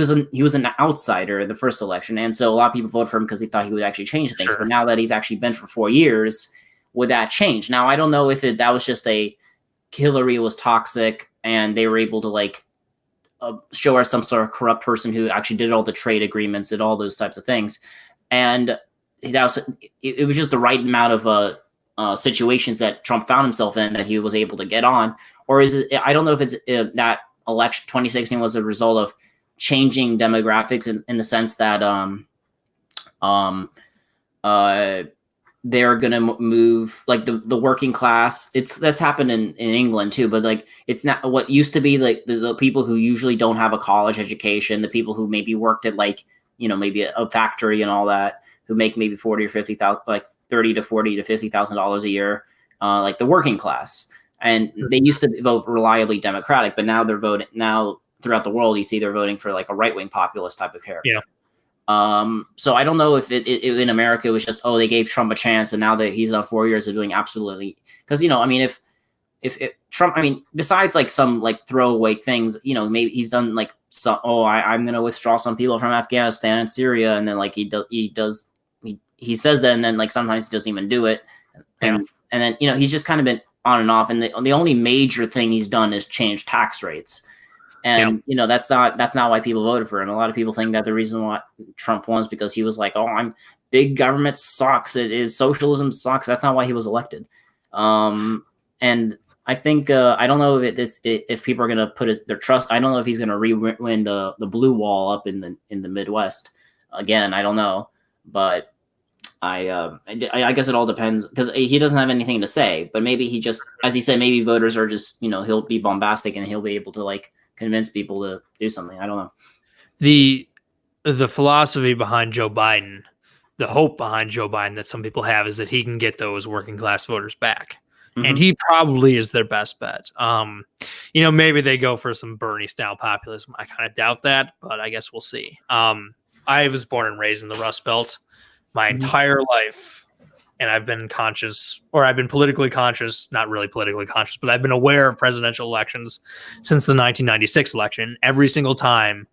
[SPEAKER 1] an outsider in the first election. And so a lot of people voted for him because they thought he would actually change things. Sure. But now that he's actually been for 4 years, would that change? Now, I don't know if that was just Hillary was toxic and they were able to like show her some sort of corrupt person who actually did all the trade agreements and all those types of things. And it was just the right amount of situations that Trump found himself in that he was able to get on. Or is it, I don't know if it's that election 2016 was a result of changing demographics in the sense that they're going to move like the working class. That's happened in England too, but like it's not what used to be like the people who usually don't have a college education, the people who maybe worked at like, maybe a factory and all that, who make maybe 40 or 50,000, like 30 to 40 to $50,000 a year, like the working class. And they used to vote reliably Democratic, but now they're voting now throughout the world. You see, they're voting for like a right-wing populist type of character. Yeah. So I don't know if it in America it was just, they gave Trump a chance, and now that he's on 4 years of doing absolutely, because if if Trump, I mean, besides like some like throwaway things, you know, maybe he's done like some, I'm going to withdraw some people from Afghanistan and Syria. And then like he says that. And then like sometimes he doesn't even do it. And then, you know, he's just kind of been on and off. And the only major thing he's done is change tax rates. And, you know, that's not why people voted for him. A lot of people think that the reason why Trump won is because he was like, oh, big government sucks. It is socialism sucks. That's not why he was elected. And I think, I don't know if people are going to put their trust. I don't know if he's going to re-win the blue wall up in the Midwest again. I don't know, but I guess it all depends, because he doesn't have anything to say, but maybe he just, as he said, maybe voters are just, you know, he'll be bombastic and he'll be able to like convince people to do something. I don't know.
[SPEAKER 2] The philosophy behind Joe Biden, the hope behind Joe Biden that some people have is that he can get those working class voters back. Mm-hmm. And he probably is their best bet. You know, maybe they go for some Bernie style populism. I kind of doubt that, but I guess we'll see. I was born and raised in the Rust Belt my entire life. And I've been politically conscious, not really politically conscious, but I've been aware of presidential elections since the 1996 election. Every single time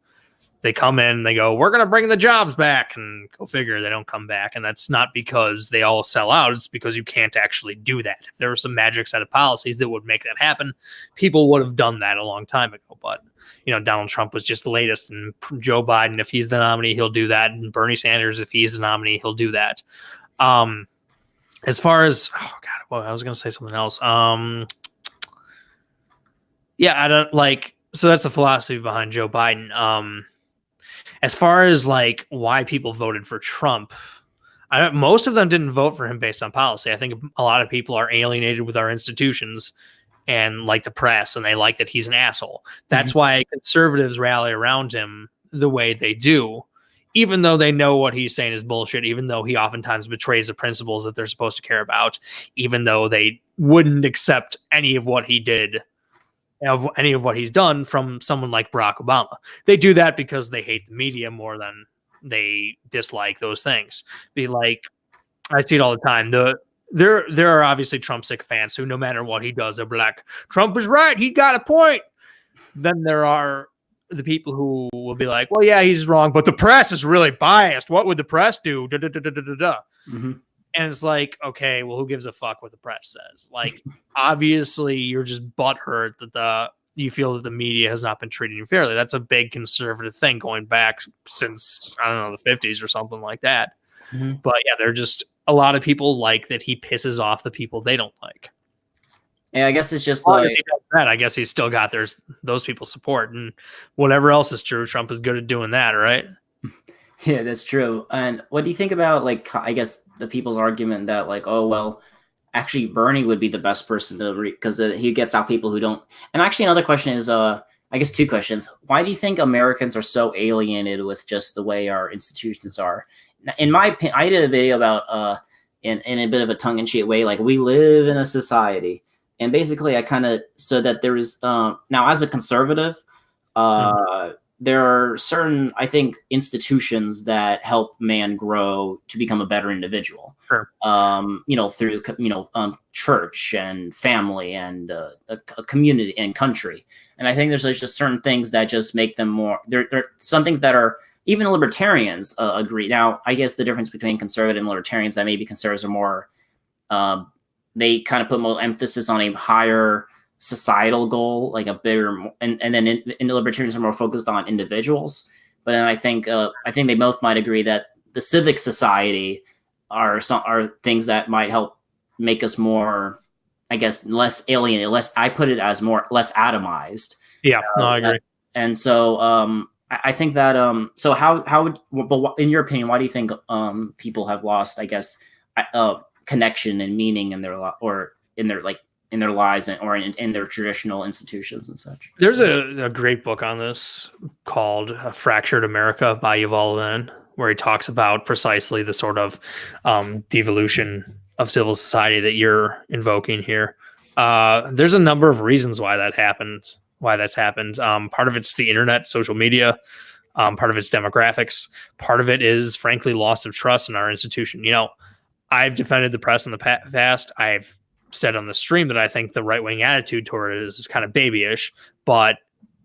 [SPEAKER 2] they come in, they go, we're going to bring the jobs back, and go figure, they don't come back. And that's not because they all sell out. It's because you can't actually do that. If there was some magic set of policies that would make that happen, people would have done that a long time ago. But, you know, Donald Trump was just the latest, and Joe Biden, if he's the nominee, he'll do that. And Bernie Sanders, if he's the nominee, he'll do that. As far as, well, I was going to say something else. Yeah, I don't like, so that's the philosophy behind Joe Biden. As far as like why people voted for Trump, most of them didn't vote for him based on policy. I think a lot of people are alienated with our institutions and like the press, and they like that he's an asshole. That's why conservatives rally around him the way they do, even though they know what he's saying is bullshit, even though he oftentimes betrays the principles that they're supposed to care about, even though they wouldn't accept any of what he did, of any of what he's done from someone like Barack Obama. They do that because they hate the media more than they dislike those things. Be like, I see it all the time. There are obviously Trump sycophants who, no matter what he does, they'll be like, Trump is right, he got a point. Then there are the people who will be like, well, yeah, he's wrong, but the press is really biased. What would the press do? And it's like, okay, well, who gives a fuck what the press says? Like, obviously, you're just butthurt that you feel that the media has not been treating you fairly. That's a big conservative thing going back since, I don't know, the 50s or something like that. But yeah, they're just, a lot of people like that he pisses off the people they don't like.
[SPEAKER 1] Yeah, I guess it's just like
[SPEAKER 2] that. I guess he's still got those people's support, and whatever else is true, Trump is good at doing that, right?
[SPEAKER 1] Yeah, that's true. And what do you think about, like, I guess the people's argument that, like, oh, well, actually Bernie would be the best person to because he gets out people who don't. And actually another question is, I guess two questions. Why do you think Americans are so alienated with just the way our institutions are? In my opinion, I did a video about, in a bit of a tongue-in-cheek way, like, we live in a society. And basically, I kind of said that there is now, as a conservative, there are certain, I think, institutions that help man grow to become a better individual.
[SPEAKER 2] Sure.
[SPEAKER 1] You know, through church and family and a community and country. And I think there's just certain things that just make them more. There are some things that are even libertarians agree. Now, I guess the difference between conservative and libertarians, that maybe conservatives are more. They kind of put more emphasis on a higher societal goal, like a bigger, and then in the libertarians are more focused on individuals. But then I think they both might agree that the civic society are things that might help make us more, I guess, less alienated, I put it as less atomized.
[SPEAKER 2] Yeah, no, I agree.
[SPEAKER 1] And so I think that so how would, but in your opinion, why do you think people have lost, I guess, connection and meaning in their in their lives or in their traditional institutions and such?
[SPEAKER 2] There's a great book on this called Fractured America by Yuval Levin, where he talks about precisely the sort of devolution of civil society that you're invoking here. There's a number of reasons why that's happened. Part of it's the internet, social media. Part of it's demographics. Part of it is, frankly, loss of trust in our institution. You know, I've defended the press in the past. I've said on the stream that I think the right-wing attitude toward it is kind of babyish, but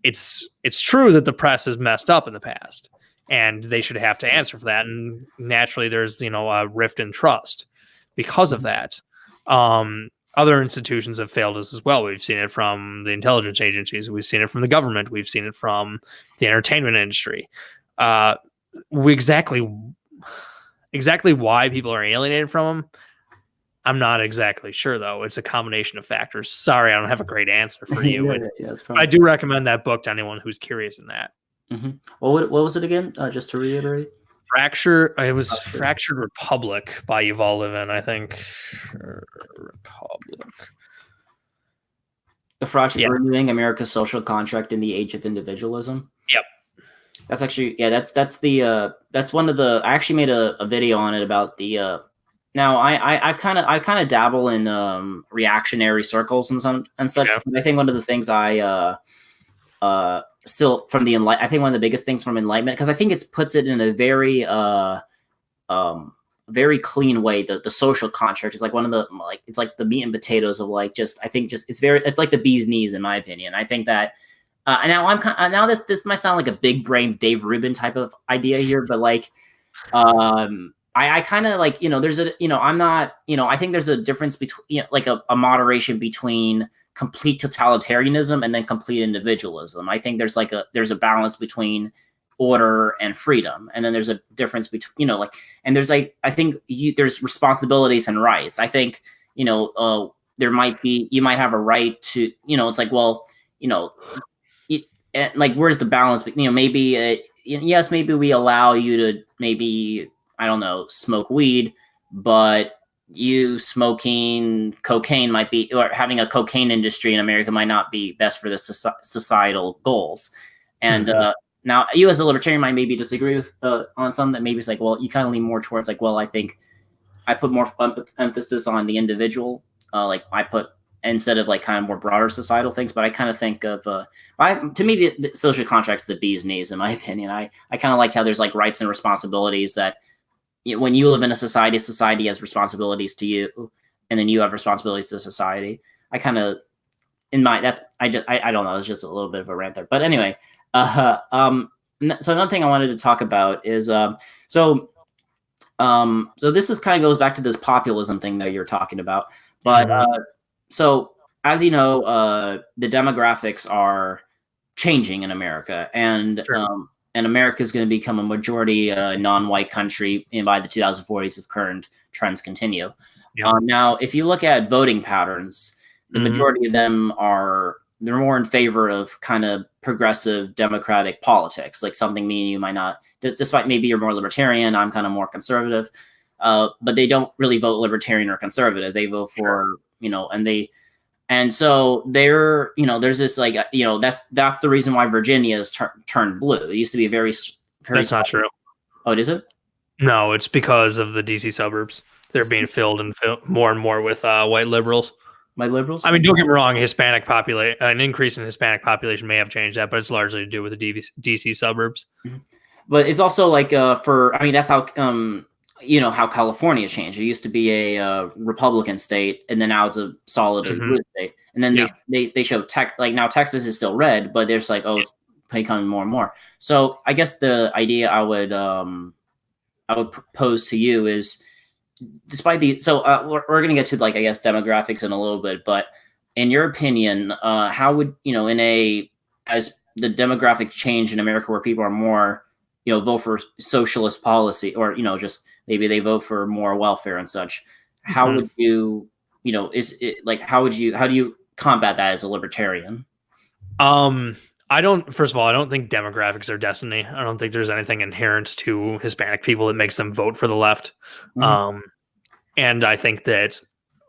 [SPEAKER 2] it's true that the press has messed up in the past, and they should have to answer for that. And naturally, there's a rift in trust because of that. Other institutions have failed us as well. We've seen it from the intelligence agencies. We've seen it from the government. We've seen it from the entertainment industry. Exactly why people are alienated from them, I'm not exactly sure, though. It's a combination of factors. Sorry, I don't have a great answer for you.
[SPEAKER 1] That's
[SPEAKER 2] I do recommend that book to anyone who's curious in that.
[SPEAKER 1] Mm-hmm. Well, what was it again? Just to reiterate.
[SPEAKER 2] Fractured Republic by Yuval Levin, I think. Republic.
[SPEAKER 1] The Fractured Renewing America's Social Contract in the Age of Individualism.
[SPEAKER 2] Yep.
[SPEAKER 1] That's actually, that's one of the, I actually made a video on it about the, now I kind of dabble in reactionary circles and such. Yeah. I think one of the things still from the I think one of the biggest things from Enlightenment, because I think it puts it in a very clean way. The social contract is like one of the, like, it's like the meat and potatoes of like, just, I think just, it's like the bee's knees in my opinion. I think that now this might sound like a big brain Dave Rubin type of idea here, but like, I kind of like, there's a, I'm not, I think there's a difference between, like a moderation between complete totalitarianism and then complete individualism. I think there's a balance between order and freedom. And then there's a difference between, and there's like, I think there's responsibilities and rights. I think, there might be, you might have a right to, it's like, well, like, where's the balance? Maybe, yes, maybe we allow you to maybe, I don't know, smoke weed, but you smoking cocaine might be, or having a cocaine industry in America might not be best for the societal goals. And now you as a libertarian might maybe disagree with on some that maybe it's like, well, you kind of lean more towards like, well, I think I put more emphasis on the individual. Like I put, instead of like kind of more broader societal things, but I kind of think of, to me, the social contract's the bee's knees, in my opinion. I kind of like how there's like rights and responsibilities that, when you live in a society has responsibilities to you, and then you have responsibilities to society. I kind of, I don't know. It's just a little bit of a rant there, but anyway. So another thing I wanted to talk about is, so this is kind of goes back to this populism thing that you're talking about, but so as you know, the demographics are changing in America, and sure. And America is going to become a majority non-white country by the 2040s if current trends continue. Yeah. Now, if you look at voting patterns, the majority of them they're more in favor of kind of progressive democratic politics, like something me and you might not, despite maybe you're more libertarian, I'm kind of more conservative, but they don't really vote libertarian or conservative. They vote for, and so there, there's this like, that's the reason why Virginia has turned blue. It used to be very
[SPEAKER 2] that's not true.
[SPEAKER 1] Oh, it isn't?
[SPEAKER 2] No, it's because of the DC suburbs. They're being filled more and more with white liberals.
[SPEAKER 1] White liberals?
[SPEAKER 2] I mean, don't get me wrong. An increase in Hispanic population may have changed that, but it's largely to do with the DC suburbs. Mm-hmm.
[SPEAKER 1] But it's also like that's how how California changed. It used to be a Republican state, and then now it's a solid blue state. And then they show now Texas is still red, but there's like, it's becoming more and more. So I guess the idea I would propose to you is, despite we're going to get to like, I guess, demographics in a little bit, but in your opinion, how would, as the demographic change in America where people are more, vote for socialist policy, or, just maybe they vote for more welfare and such. How would you, is it like, how do you combat that as a libertarian?
[SPEAKER 2] First of all, I don't think demographics are destiny. I don't think there's anything inherent to Hispanic people that makes them vote for the left. And I think that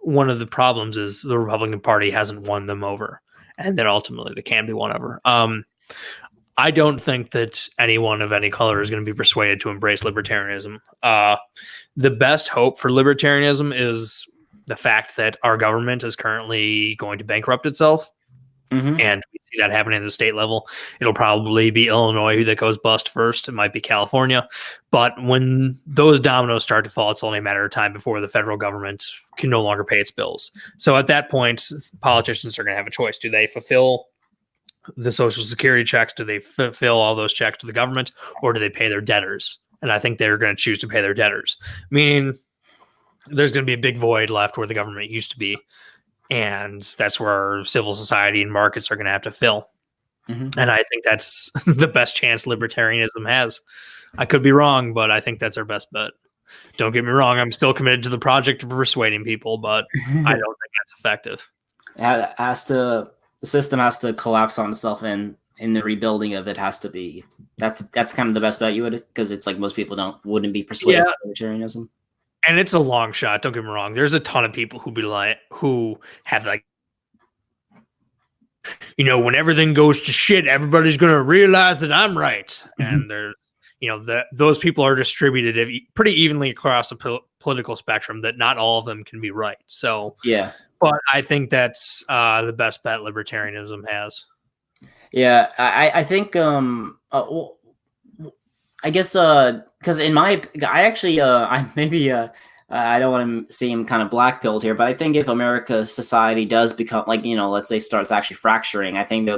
[SPEAKER 2] one of the problems is the Republican Party hasn't won them over, and then ultimately they can be won over. I don't think that anyone of any color is going to be persuaded to embrace libertarianism. The best hope for libertarianism is the fact that our government is currently going to bankrupt itself.
[SPEAKER 1] Mm-hmm.
[SPEAKER 2] And we see that happening at the state level. It'll probably be Illinois that goes bust first. It might be California. But when those dominoes start to fall, it's only a matter of time before the federal government can no longer pay its bills. So at that point, politicians are going to have a choice. Do they fulfill the Social Security checks? Do they fulfill all those checks to the government, or do they pay their debtors? And I think they're going to choose to pay their debtors, meaning there's going to be a big void left where the government used to be. And that's where civil society and markets are going to have to fill.
[SPEAKER 1] Mm-hmm.
[SPEAKER 2] And I think that's the best chance libertarianism has. I could be wrong, but I think that's our best bet. Don't get me wrong. I'm still committed to the project of persuading people, but I don't think that's effective.
[SPEAKER 1] The system has to collapse on itself, and in the rebuilding of it has to be, that's kind of the best bet you would, because it's like most people wouldn't be persuaded by libertarianism.
[SPEAKER 2] And it's a long shot. Don't get me wrong. There's a ton of people who have like, when everything goes to shit, everybody's going to realize that I'm right. Mm-hmm. And there's, those people are distributed pretty evenly across the political spectrum, that not all of them can be right. So,
[SPEAKER 1] yeah.
[SPEAKER 2] But I think that's the best bet libertarianism has.
[SPEAKER 1] Yeah, I think I guess because I don't want to seem kind of black-pilled here, but I think if America's society does become let's say starts actually fracturing, I think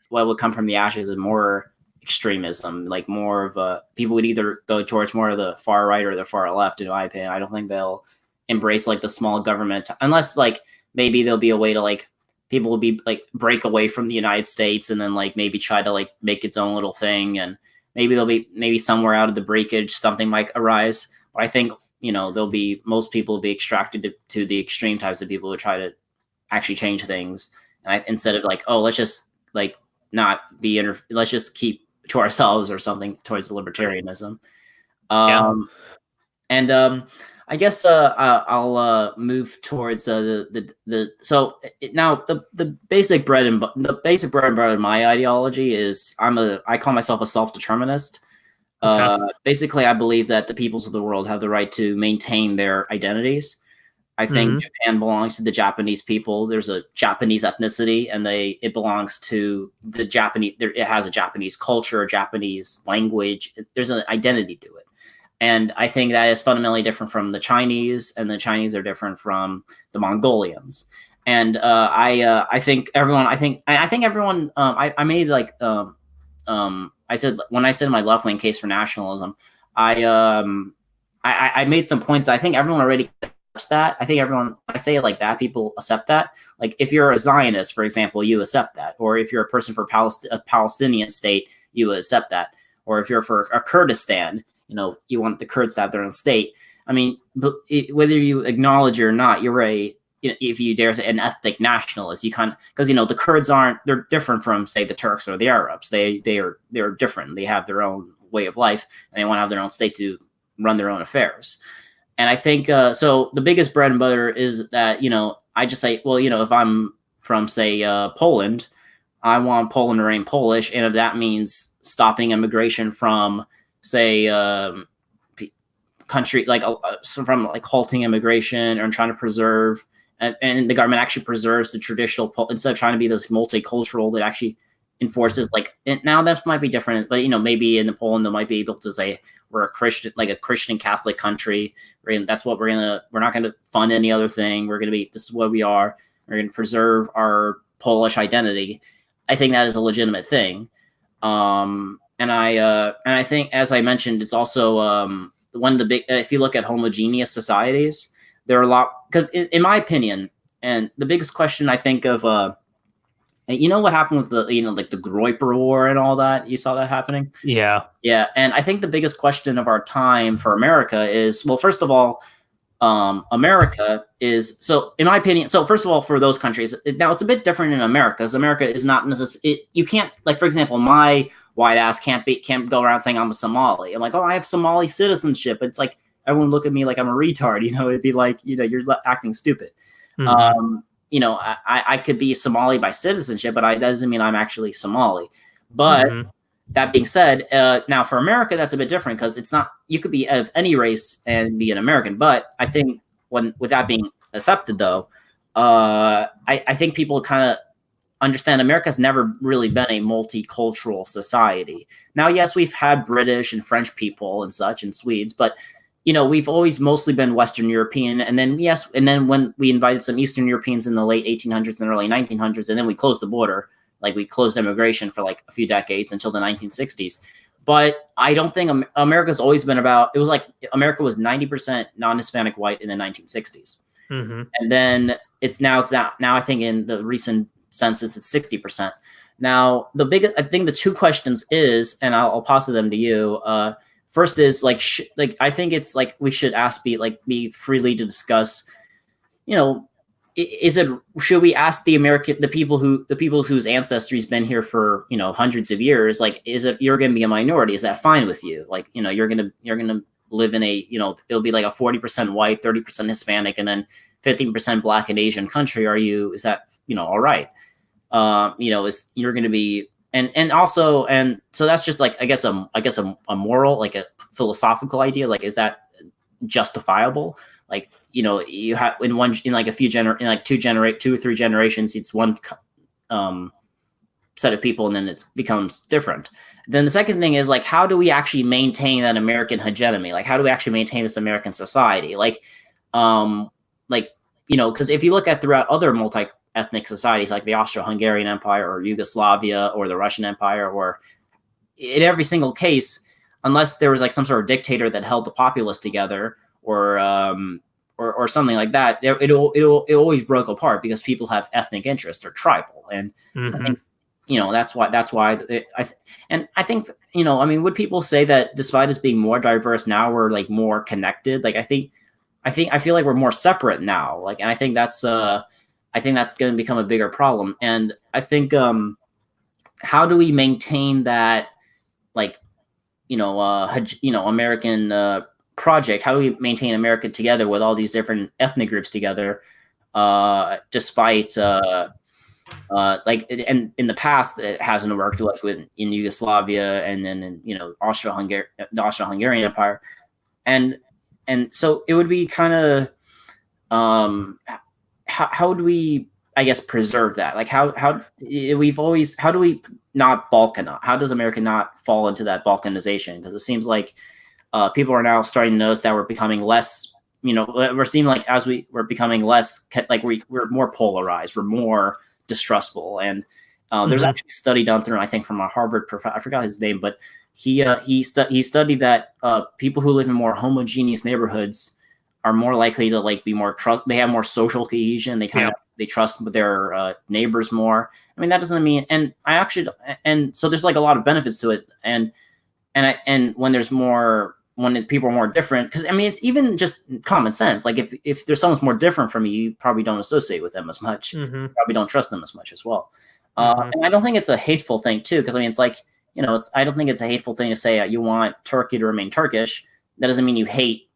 [SPEAKER 1] what would come from the ashes is more extremism, like more of people would either go towards more of the far right or the far left. In my opinion, I don't think they'll embrace like the small government unless like maybe there'll be a way to like people will be like break away from the United States and then like maybe try to like make its own little thing, and maybe somewhere out of the breakage something might arise. But I think most people will be extracted to the extreme types of people who try to actually change things, and instead of like, oh, let's just like not be let's just keep to ourselves or something towards the libertarianism. And I guess I'll move towards so now the basic bread and butter of my ideology is I call myself a self-determinist. Basically, I believe that the peoples of the world have the right to maintain their identities. I think Japan belongs to the Japanese people. There's a Japanese ethnicity, and it belongs to the Japanese. It has a Japanese culture, a Japanese language. There's an identity to it, and I think that is fundamentally different from the Chinese, and the Chinese are different from the Mongolians. And I think everyone. I made like I said when I said my left wing case for nationalism, I made some points that I think everyone already accepts that. I think everyone, I say it like that, people accept that. Like if you're a Zionist, for example, you accept that. Or if you're a person for a Palestinian state, you accept that. Or if you're for a Kurdistan, you want the Kurds to have their own state. I mean, whether you acknowledge it or not, you're if you dare say an ethnic nationalist, you kind of, because the Kurds they're different from say the Turks or the Arabs. They're different. They have their own way of life, and they want to have their own state to run their own affairs. And I think so. The biggest bread and butter is that I just say, well, if I'm from say Poland, I want Poland to remain Polish, and if that means stopping immigration from say country like from like halting immigration or trying to preserve. And the government actually preserves the traditional instead of trying to be this multicultural that actually enforces now that might be different, but maybe in Poland they might be able to say we're a Christian Catholic country, and that's what we're not gonna fund any other thing. This is what we are. We're gonna preserve our Polish identity. I think that is a legitimate thing, and I think, as I mentioned, it's also one of the big. If you look at homogeneous societies, there are a lot, because in my opinion, and the biggest question I think of, what happened with the, like the Groyper War and all that, you saw that happening?
[SPEAKER 2] Yeah.
[SPEAKER 1] Yeah. And I think the biggest question of our time for America is, well, first of all, America is, so in my opinion, so first of all, for those countries, now it's a bit different in America, because America is not necessarily, you can't, like, for example, my white ass can't go around saying I'm a Somali. I'm like, oh, I have Somali citizenship. It's like, everyone look at me like I'm a retard, it'd be like, you're acting stupid. Mm-hmm. I could be Somali by citizenship, but that doesn't mean I'm actually Somali. But that being said, now for America, that's a bit different, because it's not, you could be of any race and be an American. But I think with that being accepted, though, I think people kind of understand America's never really been a multicultural society. Now, yes, we've had British and French people and such and Swedes, but we've always mostly been Western European. And then, yes, and then when we invited some Eastern Europeans in the late 1800s and early 1900s, and then we closed the border, like we closed immigration for like a few decades until the 1960s. But I don't think America's always been about, it was like America was 90% non-Hispanic white in the 1960s.
[SPEAKER 2] Mm-hmm.
[SPEAKER 1] And then now I think in the recent census, it's 60%. Now, I think the two questions is, and I'll posit them to you. First is I think it's like we should be freely to discuss, should we ask the people whose ancestry's been here for hundreds of years, like, you're going to be a minority, is that fine with you? Like, you're going to live in a it'll be like a 40% white, 30% Hispanic, and then 15% Black and Asian country. Is that all right? Is you're going to be and also, and so that's just like I guess a moral, like a philosophical idea, like, is that justifiable? Like, you have in like 2 or 3 generations, it's one set of people, and then it becomes different. Then the second thing is, like, how do we actually maintain that American hegemony? Like, how do we actually maintain this American society? Because if you look at throughout other multi-ethnic societies, like the Austro-Hungarian Empire or Yugoslavia or the Russian Empire, or in every single case, unless there was like some sort of dictator that held the populace together, or something like that, it always broke apart because people have ethnic interests, they're tribal, and
[SPEAKER 2] Mm-hmm.
[SPEAKER 1] I think, that's why I think would people say that despite us being more diverse now, we're like more connected? Like, I feel like we're more separate now, like, and I think that's going to become a bigger problem. And I think how do we maintain that, like, American project? How do we maintain America together with all these different ethnic groups together, despite and in the past it hasn't worked, like in Yugoslavia, and then in the Austro-Hungarian Empire, and so it would be kind of how do we, I guess, preserve that? Like, how do we not Balkanize? How does America not fall into that Balkanization? Because it seems like people are now starting to notice that we're becoming less, we're seeing like we're becoming less, like we're more polarized, we're more distrustful. And there's actually a study done through, I think, from a Harvard professor, I forgot his name, but he studied that people who live in more homogeneous neighborhoods are more likely to like be more they have more social cohesion. They they trust their neighbors more. I mean, that doesn't mean, and so there's like a lot of benefits to it. And when there's more, when people are more different, because I mean, it's even just common sense. Like, if there's someone's more different from you probably don't associate with them as much.
[SPEAKER 2] Mm-hmm.
[SPEAKER 1] You probably don't trust them as much as well.
[SPEAKER 2] Mm-hmm.
[SPEAKER 1] And I don't think it's a hateful thing too, because I mean, it's like, I don't think it's a hateful thing to say you want Turkey to remain Turkish. That doesn't mean you hate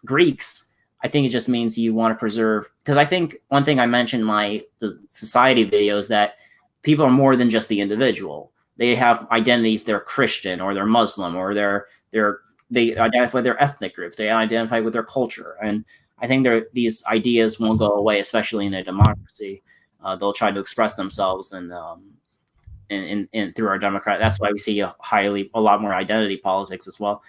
[SPEAKER 1] Greeks. I think it just means you want to preserve, because I think one thing I mentioned in the society video is that people are more than just the individual. They have identities. They're Christian, or they're Muslim, or they identify with their ethnic group. They identify with their culture. And I think these ideas won't go away, especially in a democracy. They'll try to express themselves and through our democrat. That's why we see a lot more identity politics as well.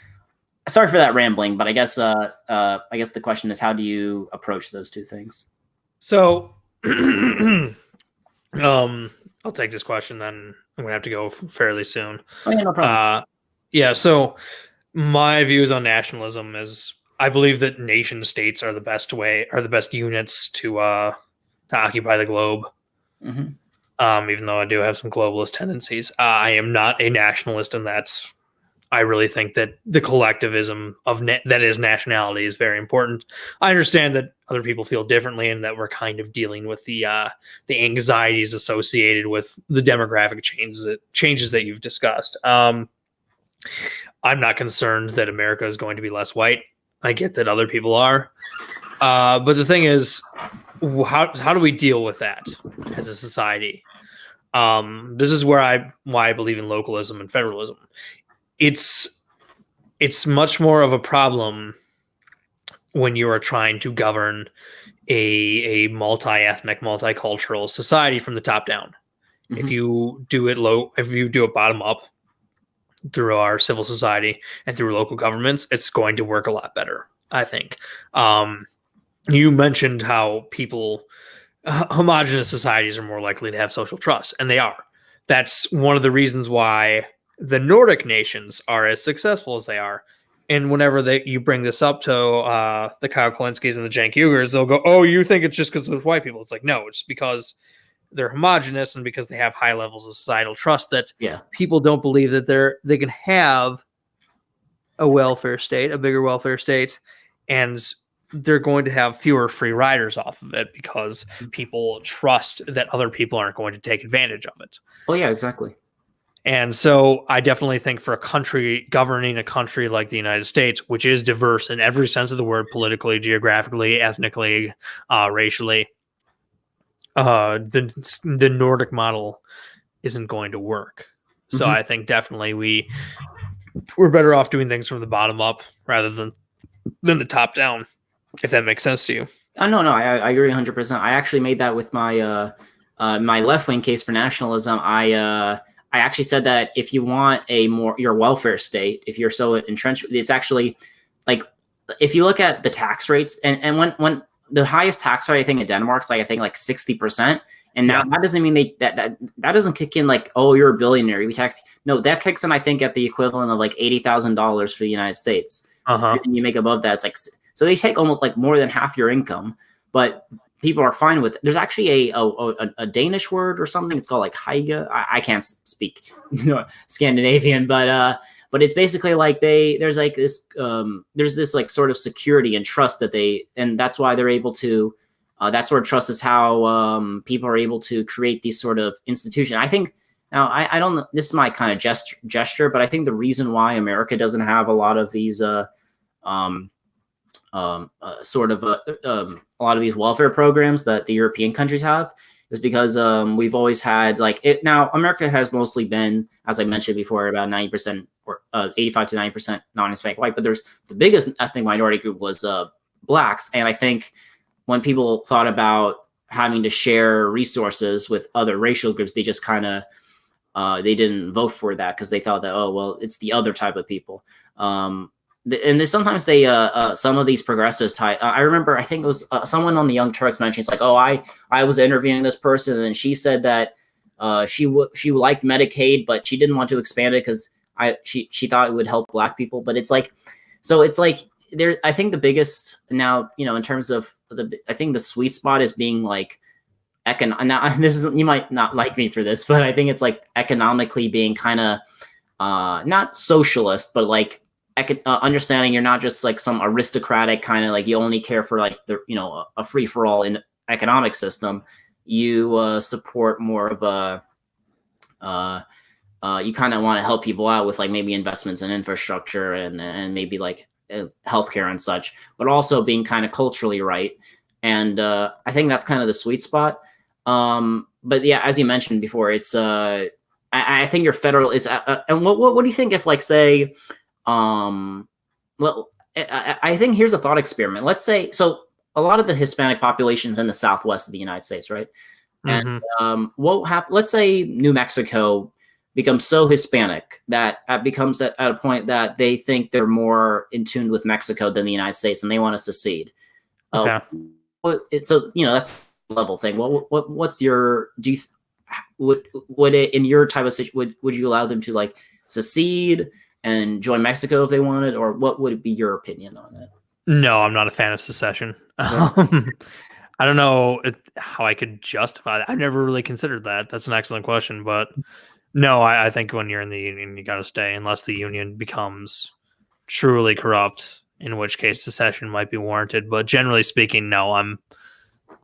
[SPEAKER 1] Sorry for that rambling, but I guess the question is, how do you approach those two things?
[SPEAKER 2] So, I'll take this question. Then I'm gonna have to go fairly soon.
[SPEAKER 1] Oh yeah, no problem.
[SPEAKER 2] So my views on nationalism is, I believe that nation states are the best units to occupy the globe.
[SPEAKER 1] Mm-hmm.
[SPEAKER 2] Even though I do have some globalist tendencies, I am not a nationalist, and I really think that the collectivism of that is nationality is very important. I understand that other people feel differently, and that we're kind of dealing with the anxieties associated with the demographic changes that you've discussed. I'm not concerned that America is going to be less white. I get that other people are, but the thing is, how do we deal with that as a society? This is why I believe in localism and federalism. It's much more of a problem when you are trying to govern a multi-ethnic, multicultural society from the top down. If you do it if you do it bottom up through our civil society and through local governments, it's going to work a lot better, I think. You mentioned how homogenous societies are more likely to have social trust, and they are. That's one of the reasons why the Nordic nations are as successful as they are. And whenever you bring this up to the Kyle Kalinskis and the Cenk Uygurs, they'll go, "Oh, you think it's just because there's white people?" It's like, no, it's because they're homogenous and because they have high levels of societal trust that people don't believe that they can have a welfare state, a bigger welfare state, and they're going to have fewer free riders off of it because people trust that other people aren't going to take advantage of it.
[SPEAKER 1] Oh yeah, exactly.
[SPEAKER 2] And so I definitely think for a country governing a country like the United States, which is diverse in every sense of the word, politically, geographically, ethnically, racially, the Nordic model isn't going to work. So I think definitely we're better off doing things from the bottom up rather than the top down, if that makes sense to you.
[SPEAKER 1] No, I agree 100%. I actually made that with my my left-wing case for nationalism. I actually said that if you want your welfare state, if you're so entrenched, it's actually like, if you look at the tax rates and when the highest tax rate, I think in Denmark's like 60%. And now that doesn't mean that doesn't kick in like, oh, you're a billionaire, we tax. No, that kicks in, I think, at the equivalent of like $80,000 for the United States. And you make above that, it's like, so they take almost like more than half your income, but people are fine with it. There's actually a Danish word or something. It's called like Heiga. I can't speak Scandinavian, but it's basically like there's this like sort of security and trust that and that's why they're able to, that sort of trust is how people are able to create these sort of institutions. I think now I don't know, this is my kind of gesture, but I think the reason why America doesn't have a lot of these a lot of these welfare programs that the European countries have is because we've always had like it. Now America has mostly been, as I mentioned before, about 90% or 85 to 90% non-Hispanic white, but there's the biggest ethnic minority group was blacks. And I think when people thought about having to share resources with other racial groups, they just kind of they didn't vote for that because they thought that, oh well, it's the other type of people. And sometimes some of these progressives I remember, I think it was someone on the Young Turks mentioned, it's like, oh, I was interviewing this person and she said that she liked Medicaid, but she didn't want to expand it because she thought it would help black people. But it's like, so it's like there, I think the biggest now, in terms of I think the sweet spot is being like now this is, you might not like me for this, but I think it's like economically being kind of not socialist, but like understanding you're not just like some aristocratic kind of like you only care for like the a free for all in economic system. You support more of a you kind of want to help people out with like maybe investments in infrastructure and maybe like healthcare and such, but also being kind of culturally right. And I think that's kind of the sweet spot. But yeah, as you mentioned before, it's I think your federal is and what do you think if like say well, I think here's a thought experiment. Let's say, so a lot of the Hispanic population's in the Southwest of the United States, right? And what happens? Let's say New Mexico becomes so Hispanic that it becomes at a point that they think they're more in tune with Mexico than the United States, and they want to secede. So that's a level thing. What's your would it in your type of situation would you allow them to like secede and join Mexico if they wanted, or what would be your opinion on it?
[SPEAKER 2] No, I'm not a fan of secession. I don't know how I could justify that. I've never really considered that. That's an excellent question, but no, I think when you're in the union, you got to stay unless the union becomes truly corrupt, in which case secession might be warranted. But generally speaking, no,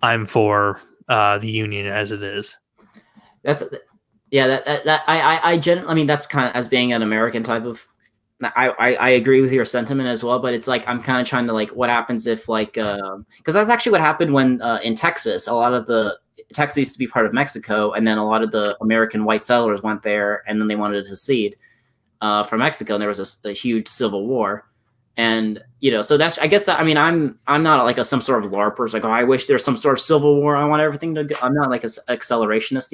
[SPEAKER 2] I'm for the union as it is. I mean, that's kind of, as being an American type of, I agree with your sentiment as well, but it's like, I'm kind of trying to like, what happens if like, because that's actually what happened when in Texas, a lot of Texas used to be part of Mexico, and then a lot of the American white settlers went there, and then they wanted to secede from Mexico, and there was a huge civil war. And, so that's, I guess that, I mean, I'm not like some sort of LARPer. It's like, oh, I wish there's some sort of civil war. I want everything to go. I'm not like an accelerationist,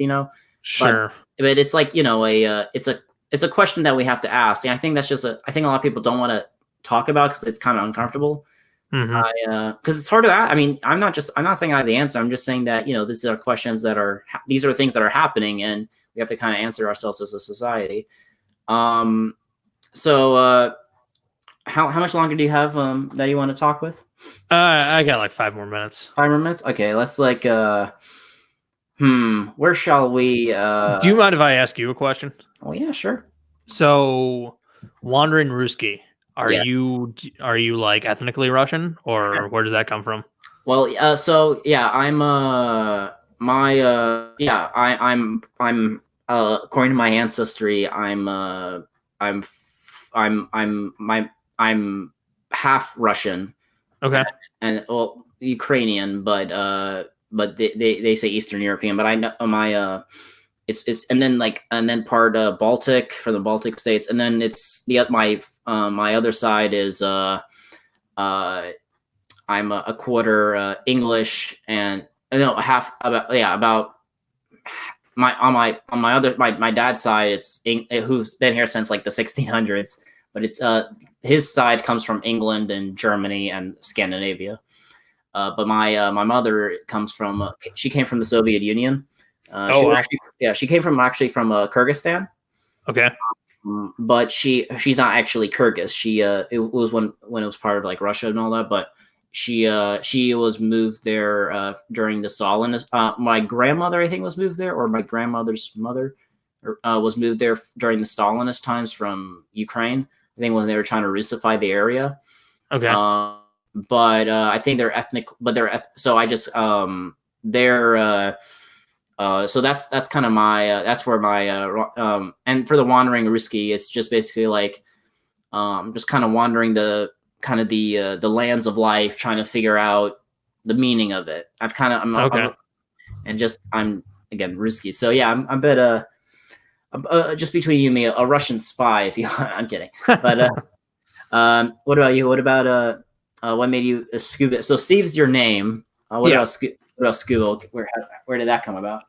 [SPEAKER 2] Sure.
[SPEAKER 1] But it's like, it's a question that we have to ask. And I think that's just I think a lot of people don't want to talk about because it's kind of uncomfortable. Because it's hard to. I mean, I'm not saying I have the answer. I'm just saying that these are questions these are things that are happening, and we have to kind of answer ourselves as a society. So how much longer do you have that you want to talk with?
[SPEAKER 2] I got like 5 more minutes.
[SPEAKER 1] 5 more minutes. Okay, let's where shall we?
[SPEAKER 2] Do you mind if I ask you a question?
[SPEAKER 1] Oh yeah, sure.
[SPEAKER 2] So, Wandering Ruski, are
[SPEAKER 1] Yeah.
[SPEAKER 2] you like ethnically Russian, or where does that come from?
[SPEAKER 1] Well, so yeah, I'm according to my ancestry, I'm half Russian.
[SPEAKER 2] Okay.
[SPEAKER 1] And well, Ukrainian, but they say Eastern European, but I know it's and then part Baltic, from the Baltic states, and then it's my other side is I'm a quarter English, and no, half about my dad's side, it's who's been here since like the 1600s, but it's his side comes from England and Germany and Scandinavia. But my mother comes from she came from the Soviet Union. She came from Kyrgyzstan.
[SPEAKER 2] Okay.
[SPEAKER 1] But she's not actually Kyrgyz. It was when it was part of like Russia and all that, but she was moved there during the Stalinist. My grandmother, I think, was moved there, or my grandmother's mother was moved there during the Stalinist times from Ukraine. I think when they were trying to Russify the area.
[SPEAKER 2] Okay.
[SPEAKER 1] But I think they're ethnic. But so I just they're. So that's kind of my that's where my and for the Wandering Ruski, it's just basically like just kind of wandering the lands of life, trying to figure out the meaning of it. I'm again Ruski. So yeah, I'm a bit just between you and me, a Russian spy. If you, I'm kidding. But what about you? What about what made you a Scuba? So Steve's your name. What about Scuba? Where did that come about?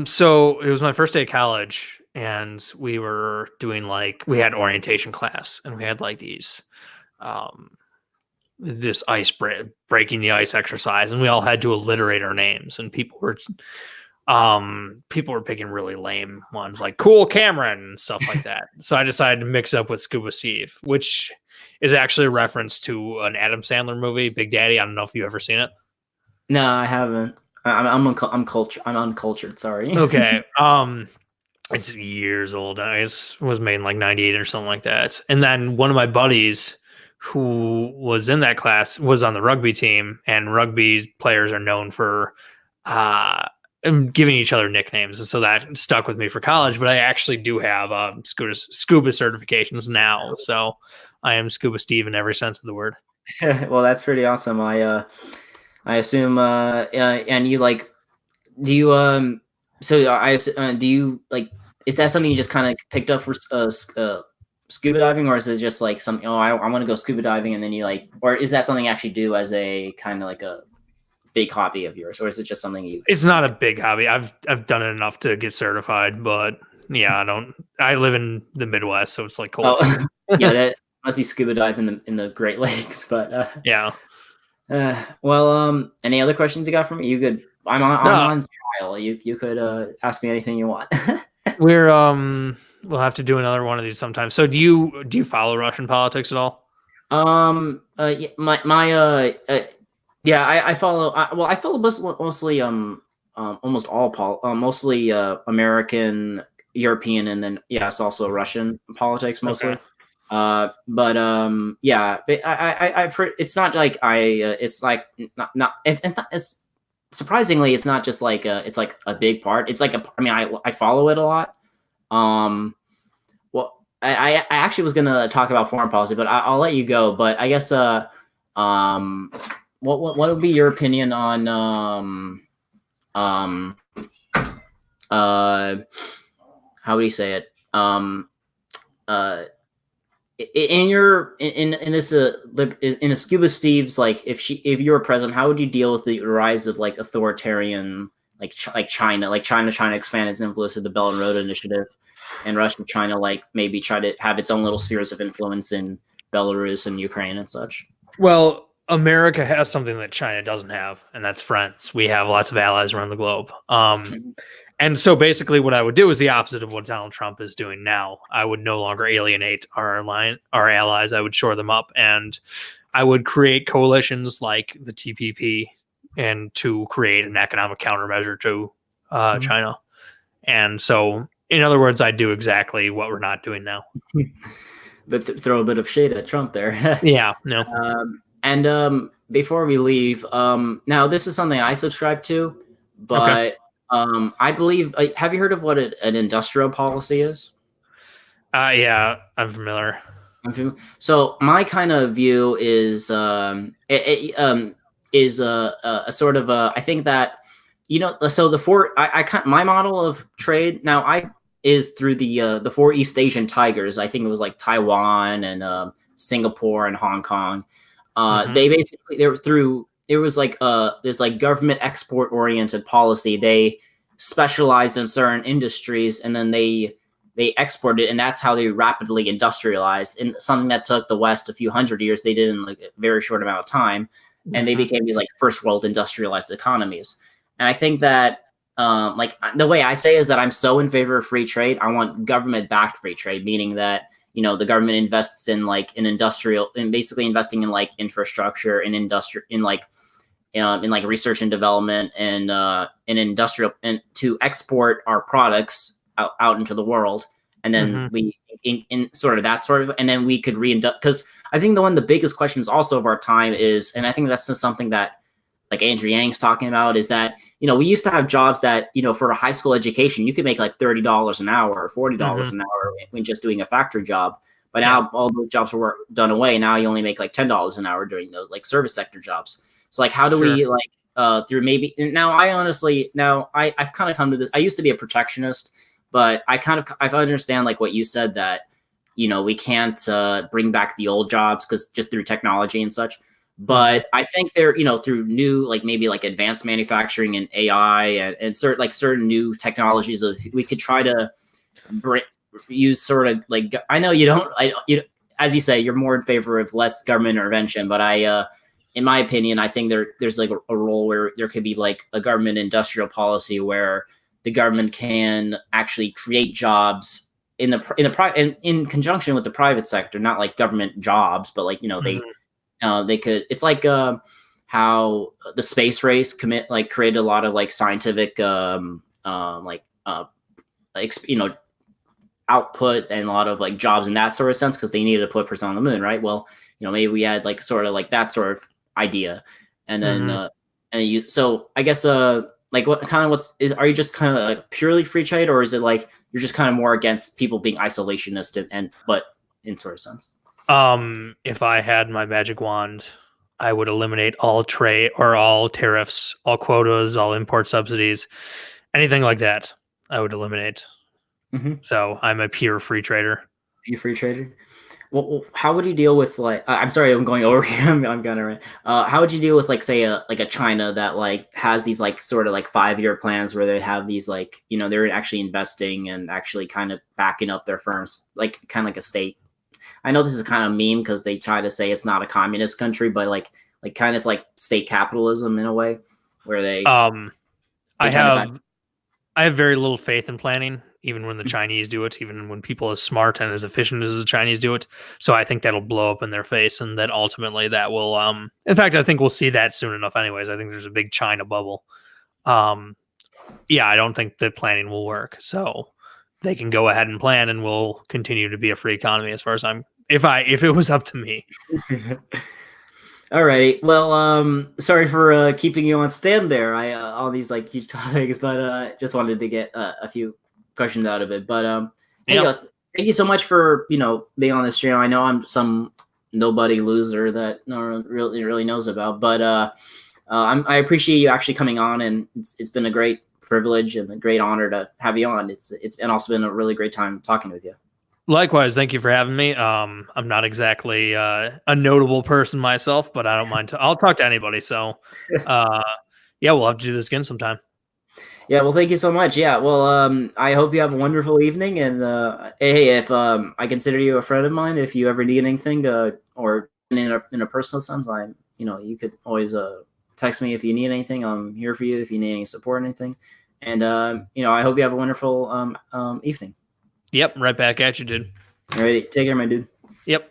[SPEAKER 2] So it was my first day of college, and we were doing we had orientation class, and we had like these this breaking the ice exercise, and we all had to alliterate our names, and people were picking really lame ones like Cool Cameron and stuff like that. So I decided to mix up with Scuba Steve, which is actually a reference to an Adam Sandler movie, Big Daddy. I don't know if you've ever seen it.
[SPEAKER 1] No, I haven't. I'm uncultured. Sorry.
[SPEAKER 2] Okay. It's years old. It was made in like 98 or something like that. And then one of my buddies who was in that class was on the rugby team, and rugby players are known for giving each other nicknames. And so that stuck with me for college, but I actually do have scuba certifications now. So I am Scuba Steve in every sense of the word.
[SPEAKER 1] Well, that's pretty awesome. I assume, and you do you, do you is that something you just kind of picked up for scuba diving, or is it just like something, I want to go scuba diving, and then you or is that something you actually do as a kind of like a big hobby of yours, or is it just something
[SPEAKER 2] it's not a big hobby. I've done it enough to get certified, but yeah, I live in the Midwest, so it's like cold.
[SPEAKER 1] Oh, yeah, unless you scuba dive in the Great Lakes, but
[SPEAKER 2] yeah.
[SPEAKER 1] Well, any other questions you got for me? You could. I'm on trial. You could ask me anything you want.
[SPEAKER 2] We'll have to do another one of these sometime. So do you follow Russian politics at all?
[SPEAKER 1] Yeah, I follow. I follow mostly almost all mostly American, European, and then yes, also Russian politics mostly.
[SPEAKER 2] Okay.
[SPEAKER 1] I've heard it's not like it's like it's surprisingly it's not just like it's like a big part. It's like I follow it a lot. Well, I actually was gonna talk about foreign policy, but I'll let you go. But I guess what would be your opinion on how would you say it in a Scuba Steve's, like if you were president, how would you deal with the rise of like authoritarian like China trying to expand its influence with the Belt and Road Initiative, and Russia trying to like maybe try to have its own little spheres of influence in Belarus and Ukraine and such.
[SPEAKER 2] Well, America has something that China doesn't have, and that's friends. We have lots of allies around the globe. And so basically what I would do is the opposite of what Donald Trump is doing now. I would no longer alienate our allies. I would shore them up, and I would create coalitions like the TPP and to create an economic countermeasure to China. And so, in other words, I'd do exactly what we're not doing now.
[SPEAKER 1] But throw a bit of shade at Trump there.
[SPEAKER 2] Yeah, no.
[SPEAKER 1] And before we leave, now this is something I subscribe to, but
[SPEAKER 2] Okay.
[SPEAKER 1] I believe. Have you heard of what an industrial policy is?
[SPEAKER 2] Yeah, I'm familiar.
[SPEAKER 1] So my kind of view is a sort of I think that so my model of trade now is through the four East Asian tigers. I think it was like Taiwan and Singapore and Hong Kong. There was like this like government export oriented policy. They specialized in certain industries, and then they exported, and that's how they rapidly industrialized. And something that took the West a few hundred years, they did in like a very short amount of time, and they became these like first world industrialized economies. And I think that like the way I say is that I'm so in favor of free trade. I want government backed free trade, meaning that the government invests in like an industrial and basically investing in like infrastructure and industry in like research and development and in industrial and to export our products out into the world. And then we in sort of that sort of, and then we could because I think one of the biggest questions also of our time is, and I think that's just something that like Andrew Yang's talking about, is that we used to have jobs that for a high school education you could make like $30 an hour or $40 an hour when just doing a factory job. But now all those jobs were done away. Now you only make like $10 an hour doing those like service sector jobs. So like how do we like through maybe now I've kind of come to this. I used to be a protectionist, but I understand like what you said, that we can't bring back the old jobs because just through technology and such. But I think they're through new like maybe like advanced manufacturing and AI and certain new technologies, we could try to use sort of like, I know as you say, you're more in favor of less government intervention, but in my opinion, I think there's like a role where there could be like a government industrial policy where the government can actually create jobs in in conjunction with the private sector, not like government jobs, but like they could. It's like how the space race created a lot of like scientific output and a lot of like jobs in that sort of sense because they needed to put a person on the moon, right? Well, maybe we had like sort of like that sort of idea, and then so I guess like are you just kind of like purely free trade, or is it like you're just kind of more against people being isolationist but in sort of sense?
[SPEAKER 2] If I had my magic wand, I would eliminate all trade or all tariffs, all quotas, all import subsidies, anything like that. I would eliminate. So I'm a pure free trader.
[SPEAKER 1] Pure free trader. Well, how would you deal with like? I'm sorry, I'm going over here. I'm gonna rant. How would you deal with like say a China that like has these like sort of like 5-year plans where they have these like they're actually investing and actually kind of backing up their firms, like kind of like a state. I know this is kind of meme because they try to say it's not a communist country, but like kind of like state capitalism in a way where they.
[SPEAKER 2] I have very little faith in planning, even when the Chinese do it, even when people as smart and as efficient as the Chinese do it. So I think that'll blow up in their face, and that ultimately that will. In fact, I think we'll see that soon enough. Anyways, I think there's a big China bubble. Yeah, I don't think that planning will work. So they can go ahead and plan, and we'll continue to be a free economy as far as if it was up to me.
[SPEAKER 1] All right. Well, sorry for keeping you on stand there. All these like huge topics, but just wanted to get a few questions out of it. But thank you so much for being on this channel. I know I'm some nobody loser that no one really knows about, but I appreciate you actually coming on, and it's been a great privilege and a great honor to have you on. It's also been a really great time talking with you.
[SPEAKER 2] Likewise, thank you for having me. I'm not exactly a notable person myself, but I don't mind. I'll talk to anybody. So, yeah, we'll have to do this again sometime.
[SPEAKER 1] Yeah, well, thank you so much. Yeah, well, I hope you have a wonderful evening. And hey, if I consider you a friend of mine, if you ever need anything, or in a personal sense, you could always text me if you need anything. I'm here for you if you need any support or anything. And I hope you have a wonderful evening.
[SPEAKER 2] Yep, right back at you, dude.
[SPEAKER 1] All right, take care, my dude.
[SPEAKER 2] Yep.